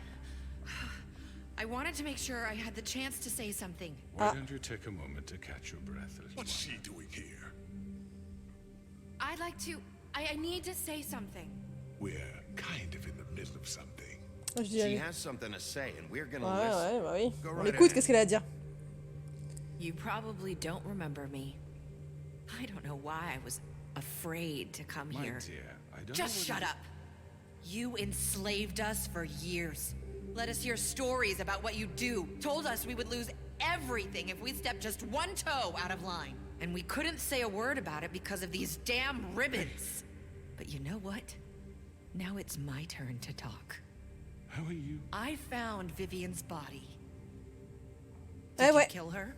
I wanted to make sure I had the chance to say something. Why don't you take a moment to catch your breath? What's she doing here? I'd like to... I need to say something. We're kind of in the middle of something. Je dis She allez. has something to say, and we're gonna Ouais, listen. ouais, bah oui. Go On right écoute, ahead. qu'est-ce qu'elle a à dire? You probably don't remember me. I don't know why I was afraid to come My here. dear, I don't Just know shut up. You enslaved us for years. Let us hear stories about what you do. Told us we would lose everything if we stepped just one toe out of line. And we couldn't say a word about it because of these damn ribbons. But you know what? Now it's my turn to talk. How are you? I found Vivian's body. Eh Did you ouais. kill her?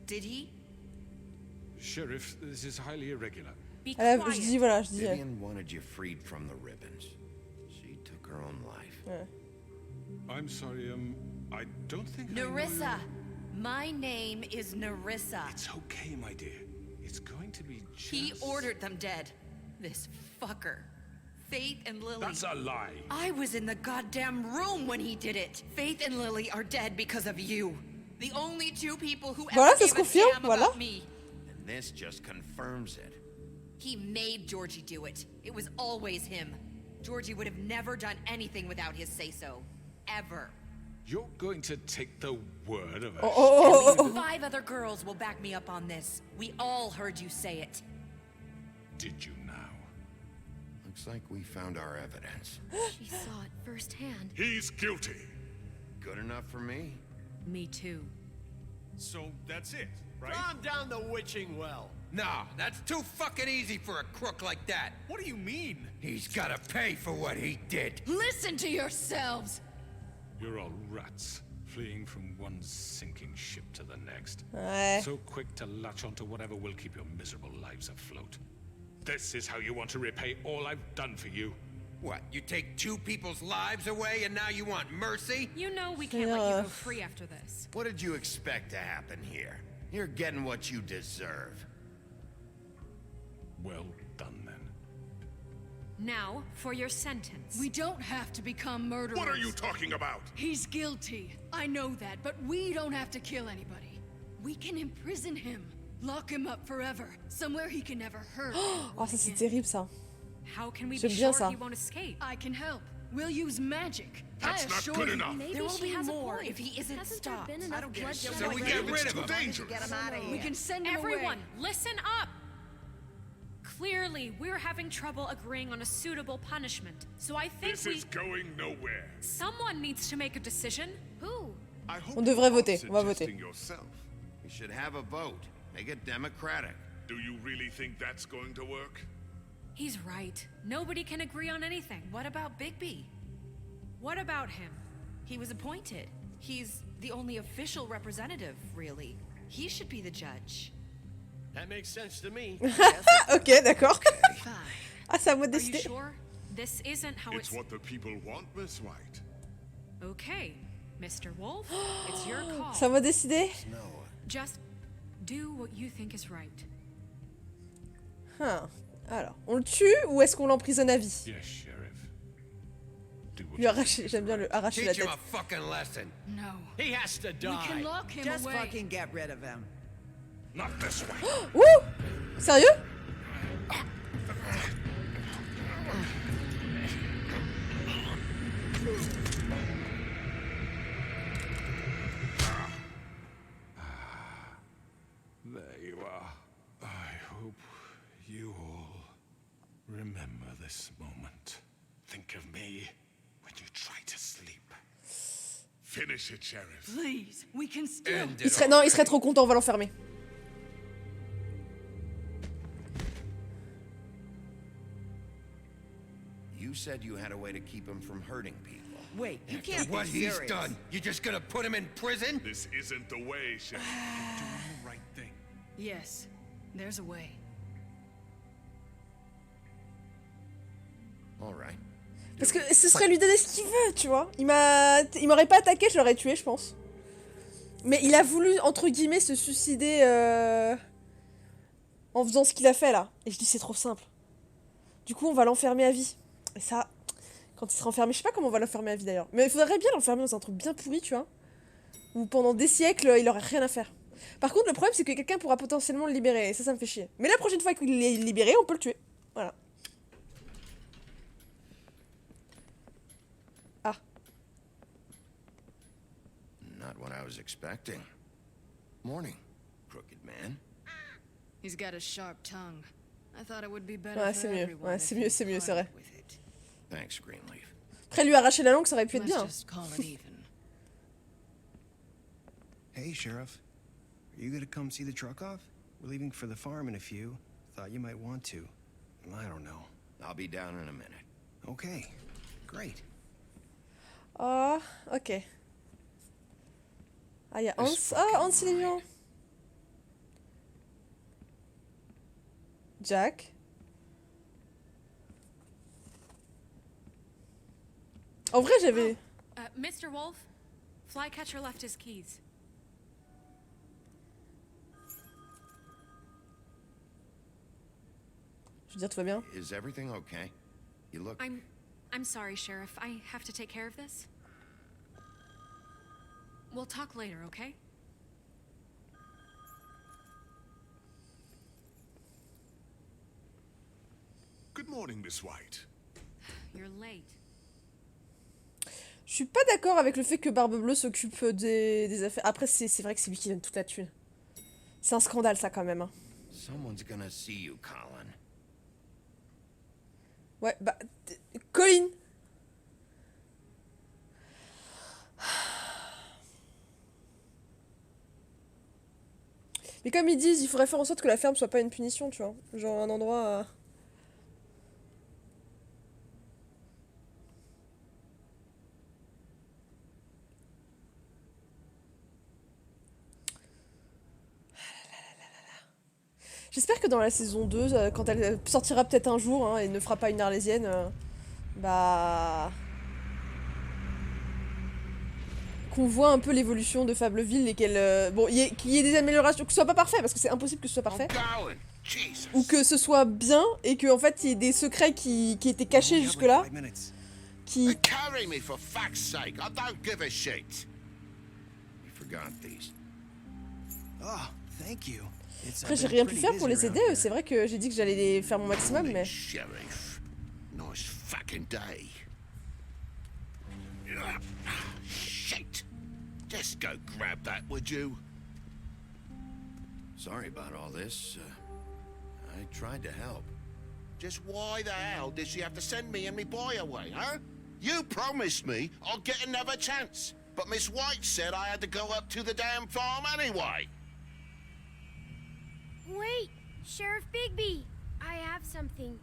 Did he? Sheriff, this is highly irregular. Be Je quiet. dis, voilà, je dis... Vivian wanted you freed from the ribbons. She took her own life. Ouais. I'm sorry, I don't think I know Nerissa. you. My name is Nerissa. It's okay, my dear. It's going to be just... He ordered them dead. This fucker. Faith and Lily. That's a lie. I was in the goddamn room when he did it. Faith and Lily are dead because of you. The only two people who Voilà, ever ça se gave a confirme, damn voilà. about me. And this just confirms it. He made Georgie do it. It was always him. Georgie would have never done anything without his say-so. Ever. You're going to take the word of a... Oh. At least 5 other girls will back me up on this. We all heard you say it. Did you now? Looks like we found our evidence. She saw it firsthand. He's guilty. Good enough for me. Me too. So that's it, right? Calm down the witching well. No, that's too fucking easy for a crook like that. What do you mean? He's gotta pay for what he did. Listen to yourselves! You're all rats, fleeing from one sinking ship to the next. Ouais. So quick to latch onto whatever will keep your miserable lives afloat. This is how you want to repay all I've done for you? What, you take 2 people's lives away and now you want mercy? You know we can't let you go free after this. What did you expect to happen here? You're getting what you deserve. Well done, then. Now, for your sentence. We don't have to become murderers. What are you talking about? He's guilty. I know that, but we don't have to kill anybody. We can imprison him. Lock him up forever. Somewhere he can never hurt. Oh, ça c'est terrible, ça. How can we J'aime be bien sure ça. he won't escape? I can help. We'll use magic. That's I not assure good you. enough. Maybe There will she be has more a point. if he isn't Hasn't there stopped. been I enough don't get bloodshed it. So we already? get rid of Too him. dangerous. Get him out of here. We can send him Everyone, away. listen up! Clearly, we're having trouble agreeing on a suitable punishment. So I think This is going nowhere. someone needs to make a decision. Who? On devrait voter, on va voter. Yourself. We should have a vote. Make it democratic. Do you really think that's going to work? He's right. Nobody can agree on anything. What about Bigby? What about him? He was appointed. He's the only official representative, really. He should be the judge. That makes sense to me. Ok, d'accord. Ah, c'est à moi de Are you décider. sure? This isn't how It's what the people want, Miss White. Okay, Mr. Wolf, it's your call. C'est à moi de décider. Just do what you think is right. Alors, on le tue ou est-ce qu'on l'emprisonne à vie? Yes, Sheriff. Lui arracher, j'aime bien le arracher la Teach him tête. a fucking lesson. No. He has to die. We can lock him Just away. fucking get rid of him. Not this way. Ouh! Sérieux? There you are. I hope you all remember this moment. Think of me when you try to sleep. Finish it, Sheriff. Please, we can still. Non, il serait trop content, on va l'enfermer. You said you had a way to keep him from hurting people. Wait, you After can't what be he's serious. done, you're just gonna put him in prison? This isn't the way, Sheriff. You're doing the right thing. Yes, there's a way. All right. Parce que ce serait lui donner ce qu'il veut, tu vois. Il m'aurait pas attaqué, je l'aurais tué, je pense. Mais il a voulu, entre guillemets, se suicider en faisant ce qu'il a fait, là. Et je dis, c'est trop simple. Du coup, on va l'enfermer à vie. Et ça, quand il sera enfermé, je sais pas comment on va l'enfermer à vie, d'ailleurs. Mais il faudrait bien l'enfermer dans un truc bien pourri, tu vois. Où pendant des siècles, il aurait rien à faire. Par contre, le problème, c'est que quelqu'un pourra potentiellement le libérer. Et ça me fait chier. Mais la prochaine fois qu'il est libéré, on peut le tuer. Voilà. Not what I was expecting. Morning, crooked man. He's got a sharp tongue. I thought it would be better Ouais, for c'est mieux. everyone Ouais, if c'est he mieux, c'est mieux, c'est vrai. parted with it. Thanks, Greenleaf. Après, lui arracher la langue, ça aurait pu être Let's bien. just call it even. Hey, Sheriff. Are you gonna come see the truck off? We're leaving for the farm in a few. Thought you might want to. I don't know. I'll be down in a minute. Okay, great. Oh, ok. Ah, il y a Hans. Ah, Hans, il est vivant. Jack. En vrai, j'avais... Mr. Wolf, Flycatcher left his keys. Je veux dire, tout va bien? Is everything okay? You look... I'm sorry, Sheriff. I have to take care of this. We'll talk later, okay? Good morning, Miss White. You're late. Je suis pas d'accord avec le fait que Barbe Bleue s'occupe des affaires. Après, c'est vrai que c'est lui qui donne toute la thune. C'est un scandale, ça, quand même. Hein. Someone's gonna see you, Colin. Ouais, bah... Colin. Mais comme ils disent, il faudrait faire en sorte que la ferme soit pas une punition, tu vois. Genre un endroit... J'espère que dans la saison 2, quand elle sortira peut-être un jour, hein, et ne fera pas une arlésienne, bah... qu'on voit un peu l'évolution de Fableville et qu'elle... bon, qu'il y ait des améliorations, que ce soit pas parfait, parce que c'est impossible que ce soit parfait. Ou que ce soit bien, et qu'en fait, il y ait des secrets qui étaient cachés jusque-là. Qui... Carry me for fuck's sake. I don't give a shit. You forgot these. Oh, thank you. Après, j'ai rien pu faire pour les aider, c'est vrai que j'ai dit que j'allais faire mon maximum, mais... Sheriff. Nice fucking day. Shit. Just go grab that, would you? Sorry about all this. I tried to help. Just why the hell did she have to send me and me boy away, huh? You promised me I'll get another chance, but Miss White said I had to go up to the damn farm anyway. Wait, Sheriff Bigby, I have something.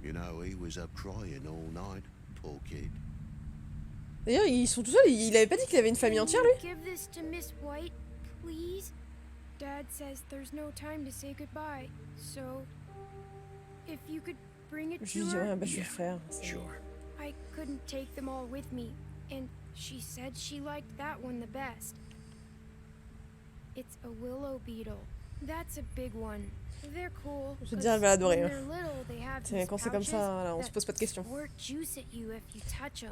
You know, he was up crying all night, poor kid. D'ailleurs, ils sont tout seuls, il avait pas dit qu'il avait une famille entière, lui? Give this to Miss White, please. Dad says there's no time to say goodbye, so if you could bring it Je to lui dis, her. ouais, bah je vais le faire. Sure. I couldn't take them all with me, and she said she liked that one the best. It's a willow beetle. That's a big one. They're cool. Je veux dire, elle va adorer. Quand c'est comme ça, voilà, on se pose pas de questions.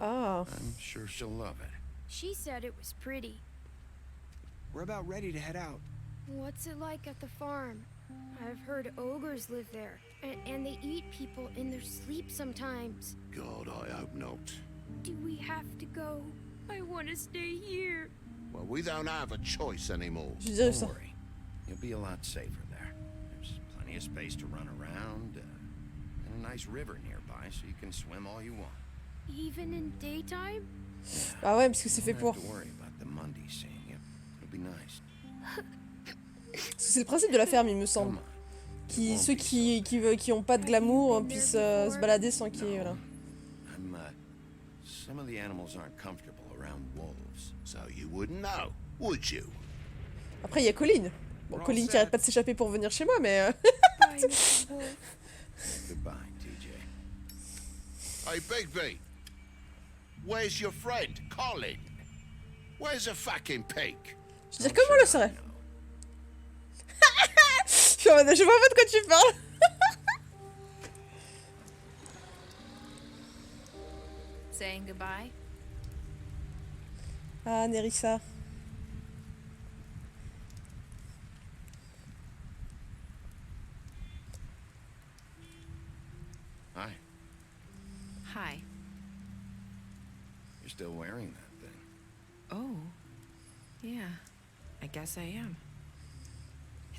Ah. I'm sure she'll love it. She said it was pretty. We're about ready to head out. What's it like at the farm? I've heard ogres live there, and they eat people in their sleep sometimes. God, I hope not. Do we have to go? I want to stay here. Well, we don't have a choice anymore. Don't worry. You'll be a lot safer there. There's plenty of space to run around, and a nice river nearby, so you can swim all you want. Even in daytime? Ah ouais, parce que c'est fait pour. Don't worry about the Monday seeing you. It'll be nice. C'est le principe de la ferme, il me semble. Ceux qui ont pas de glamour puissent se balader sans qu'il y ait, voilà. Some of the animals aren't comfortable around wolves, so you wouldn't know, would you? Après, il y a Colin. Bon, Colin qui arrête pas de s'échapper pour venir chez moi, mais... Goodbye, TJ. Hey, Bigby. Where's your friend, Colin? Where's the fucking pig? Je veux dire, comment on le saurait? Je vois pas de quoi tu parles. Saying goodbye? Ah, Nerissa. Hi. Hi. You're still wearing that thing. Oh. Yeah. I guess I am.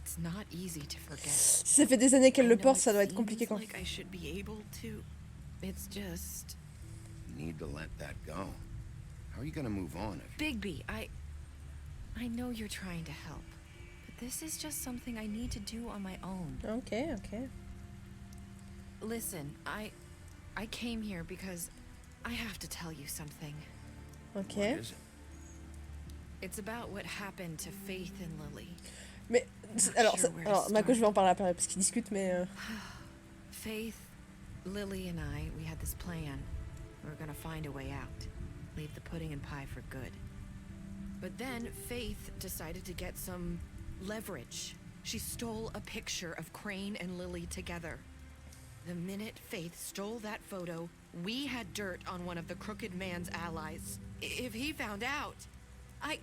It's not easy to forget. Si ça fait des années qu'elle le porte, ça doit être compliqué quand même. Like I should be able to. It's just. You need to let that go. How are you gonna move on if Bigby, I know you're trying to help, but this is just something I need to do on my own. Okay. Listen, I came here because I have to tell you something. Okay. What is it? It's about what happened to Faith and Lily. Mais alors Mako, je vais en parler après parce qu'ils discutent, mais. Faith, Lily, and we had this plan. We were gonna find a way out, leave the pudding and pie for good. But then Faith decided to get some leverage. She stole a picture of Crane and Lily together. The minute Faith stole that photo, we had dirt on one of the crooked man's allies. If he found out, I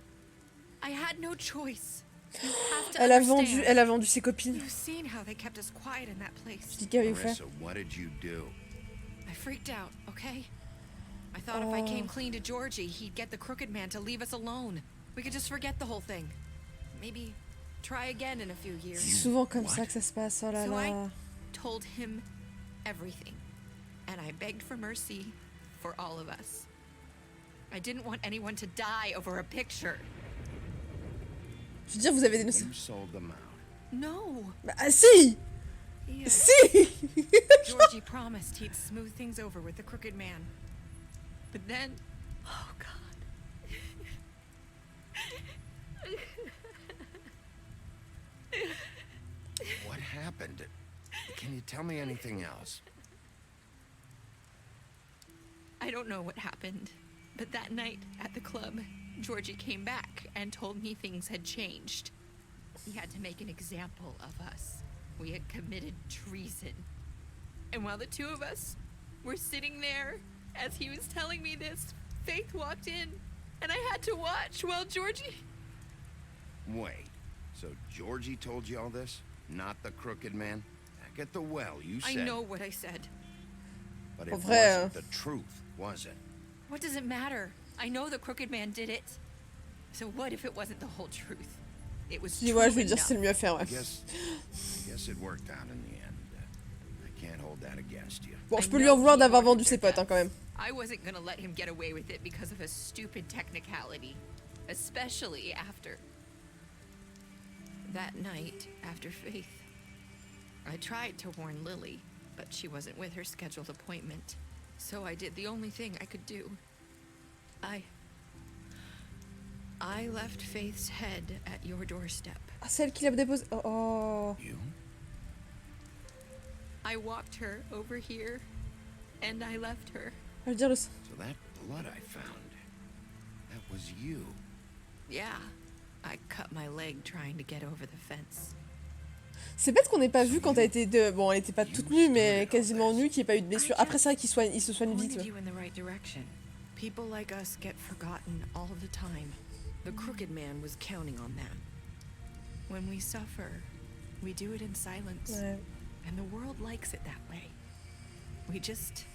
had no choice. You have to understand. Elle a vendu ses copines. You've seen how they kept us quiet in that place. Je dis qu'avez-vous fait? Marissa, what did you do? I freaked out, okay? I thought if I came clean to Georgie, he'd get the crooked man to leave us alone. We could just forget the whole thing. Maybe try again in a few years. C'est souvent comme ça que ça se passe, oh là So I là. told him everything. And I begged for mercy for all of us. I didn't want anyone to die over a picture. Je veux dire, vous avez des... You sold them out. No. Bah si. Yeah. Si. Georgie promised he'd smooth things over with the crooked man. But then, oh God. What happened? Can you tell me anything else? I don't know what happened, but that night at the club, Georgie came back and told me things had changed. He had to make an example of us. We had committed treason. And while the two of us were sitting there, as he was telling me this, Faith walked in, and I had to watch while Georgie... Wait, so Georgie told you all this? Not the crooked man? Back at the well, you said... I know what I said. But it wasn't the truth, was it? What does it matter? I know the crooked man did it. So what if it wasn't the whole truth? It was true Je veux dire, enough. c'est le mieux à faire, ouais. I guess it worked out in the end. can't hold that against you. Bon, je peux lui en vouloir d'avoir vendu ses potes, hein, quand même. I wasn't gonna let him get away with it because of a stupid technicality. Especially after... that night, after Faith. I tried to warn Lily, but she wasn't with her scheduled appointment. So I did the only thing I could do. I left Faith's head at your doorstep. Ah, celle qui l'a déposée. Oh, oh. You? I walked her over here, and I left her. Je veux dire le... So that blood I found, that was you. Yeah, I cut my leg trying to get over the fence. C'est bête qu'on n'ait pas vu quand elle était de... Bon, elle était pas toute nue, mais quasiment nue, qu'il n'y ait pas eu de blessure. Après, c'est vrai qu'il se soigne vite. Pointed you in the right direction. People like us get forgotten all the time. The crooked man was counting on that. When we suffer, we do it in silence. Ouais. And the world likes it that way. We just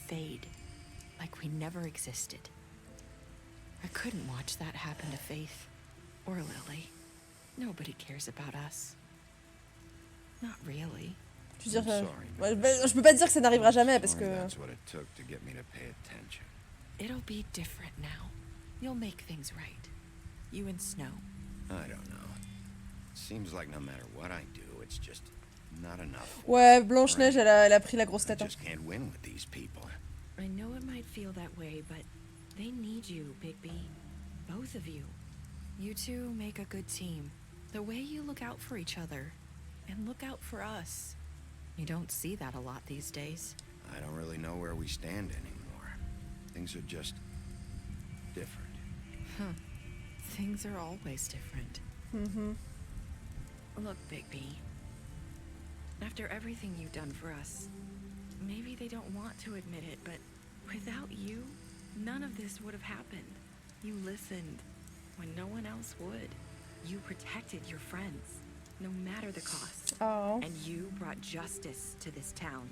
fade, like we never existed. I couldn't watch that happen to Faith or Lily. Nobody cares about us. Not really. Je veux dire, je peux pas dire que ça n'arrivera jamais parce que. That's what it took to get me to pay attention. It'll be different now. You'll make things right. You and Snow. I don't know. It seems like no matter what I do, it's just not enough. Ouais, Blanche-Neige, elle a pris la grosse tête. I just can't win with these people. I know it might feel that way, but they need you, Bigby. Both of you. You two make a good team. The way you look out for each other. And look out for us. You don't see that a lot these days. I don't really know where we stand anymore. Things are just different. Huh. Things are always different. Mm-hmm. Look, Bigby. After everything you've done for us, maybe they don't want to admit it, but without you, none of this would have happened. You listened when no one else would. You protected your friends. No matter the cost. Oh. And you brought justice to this town.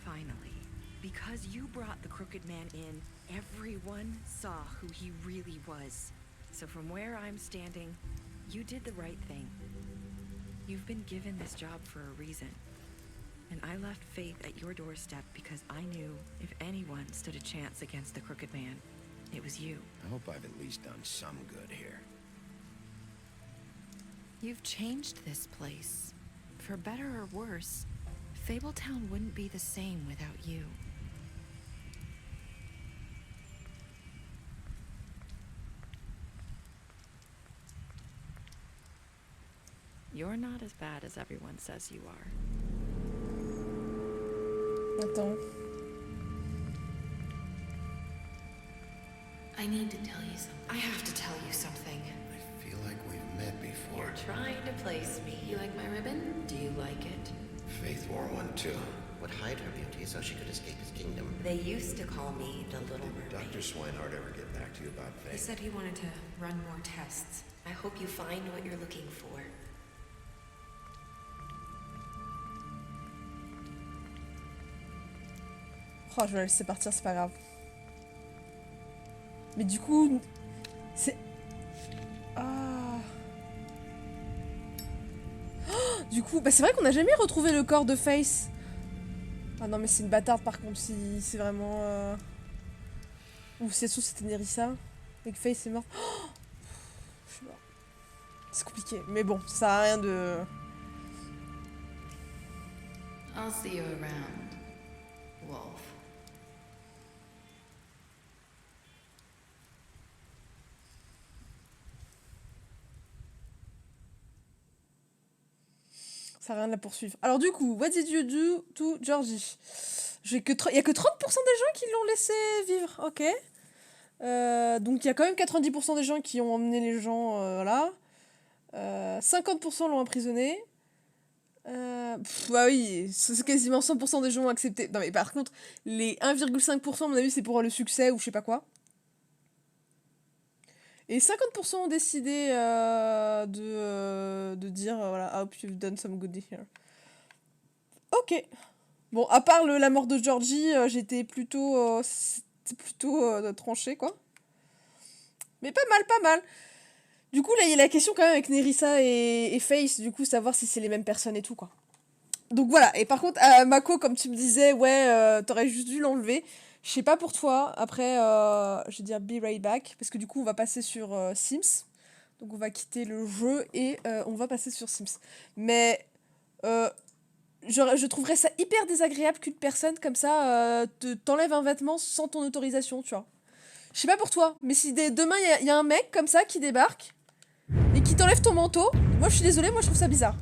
Finally. Because you brought the crooked man in, everyone saw who he really was. So from where I'm standing, you did the right thing. You've been given this job for a reason. And I left Faith at your doorstep because I knew if anyone stood a chance against the crooked man, it was you. I hope I've at least done some good here. You've changed this place. For better or worse, Fabletown wouldn't be the same without you. You're not as bad as everyone says you are. Attends. I need to tell you something. I have to tell you something. I feel like we've met before. You're trying to place me. You like my ribbon? Do you like it? Faith wore one too. Would hide her beauty so she could escape his kingdom. They used to call me the Little Did Mermaid. Dr. Swinehart ever get back to you about Faith? He said he wanted to run more tests. I hope you find what you're looking for. Oh, je vais la laisser partir, c'est pas grave. Mais du coup, c'est... Ah. Oh, du coup, bah c'est vrai qu'on n'a jamais retrouvé le corps de Face. Ah non, mais c'est une bâtarde par contre, si c'est vraiment... Ou c'est sous, c'était Nerissa. Et que Face est mort. Oh, je sais pas. C'est compliqué, mais bon, ça sert à rien de... I'll see you around, Wolf. Ça sert à rien de la poursuivre. Alors du coup, what did you do to Georgie? Il y a que 30% des gens qui l'ont laissé vivre, ok. Donc il y a quand même 90% des gens qui ont emmené les gens, voilà. 50% l'ont emprisonné. Bah oui, c'est quasiment 100% des gens ont accepté. Non mais par contre, les 1,5% à mon avis c'est pour le succès ou je sais pas quoi. Et 50% ont décidé de dire voilà, I hope you've done some good here. Ok. Bon, à part la mort de Georgie, j'étais plutôt tranché quoi. Mais pas mal. Du coup, là, il y a la question quand même avec Nerissa et Face, du coup, savoir si c'est les mêmes personnes et tout, quoi. Donc voilà, et par contre, Mako, comme tu me disais, ouais, t'aurais juste dû l'enlever. Je sais pas pour toi, après, je vais dire be right back, parce que du coup, on va passer sur Sims. Donc on va quitter le jeu et on va passer sur Sims. Mais je trouverais ça hyper désagréable qu'une personne comme ça t'enlève un vêtement sans ton autorisation, tu vois. Je sais pas pour toi, mais si demain il y a un mec comme ça qui débarque et qui t'enlève ton manteau, moi je suis désolée, moi je trouve ça bizarre.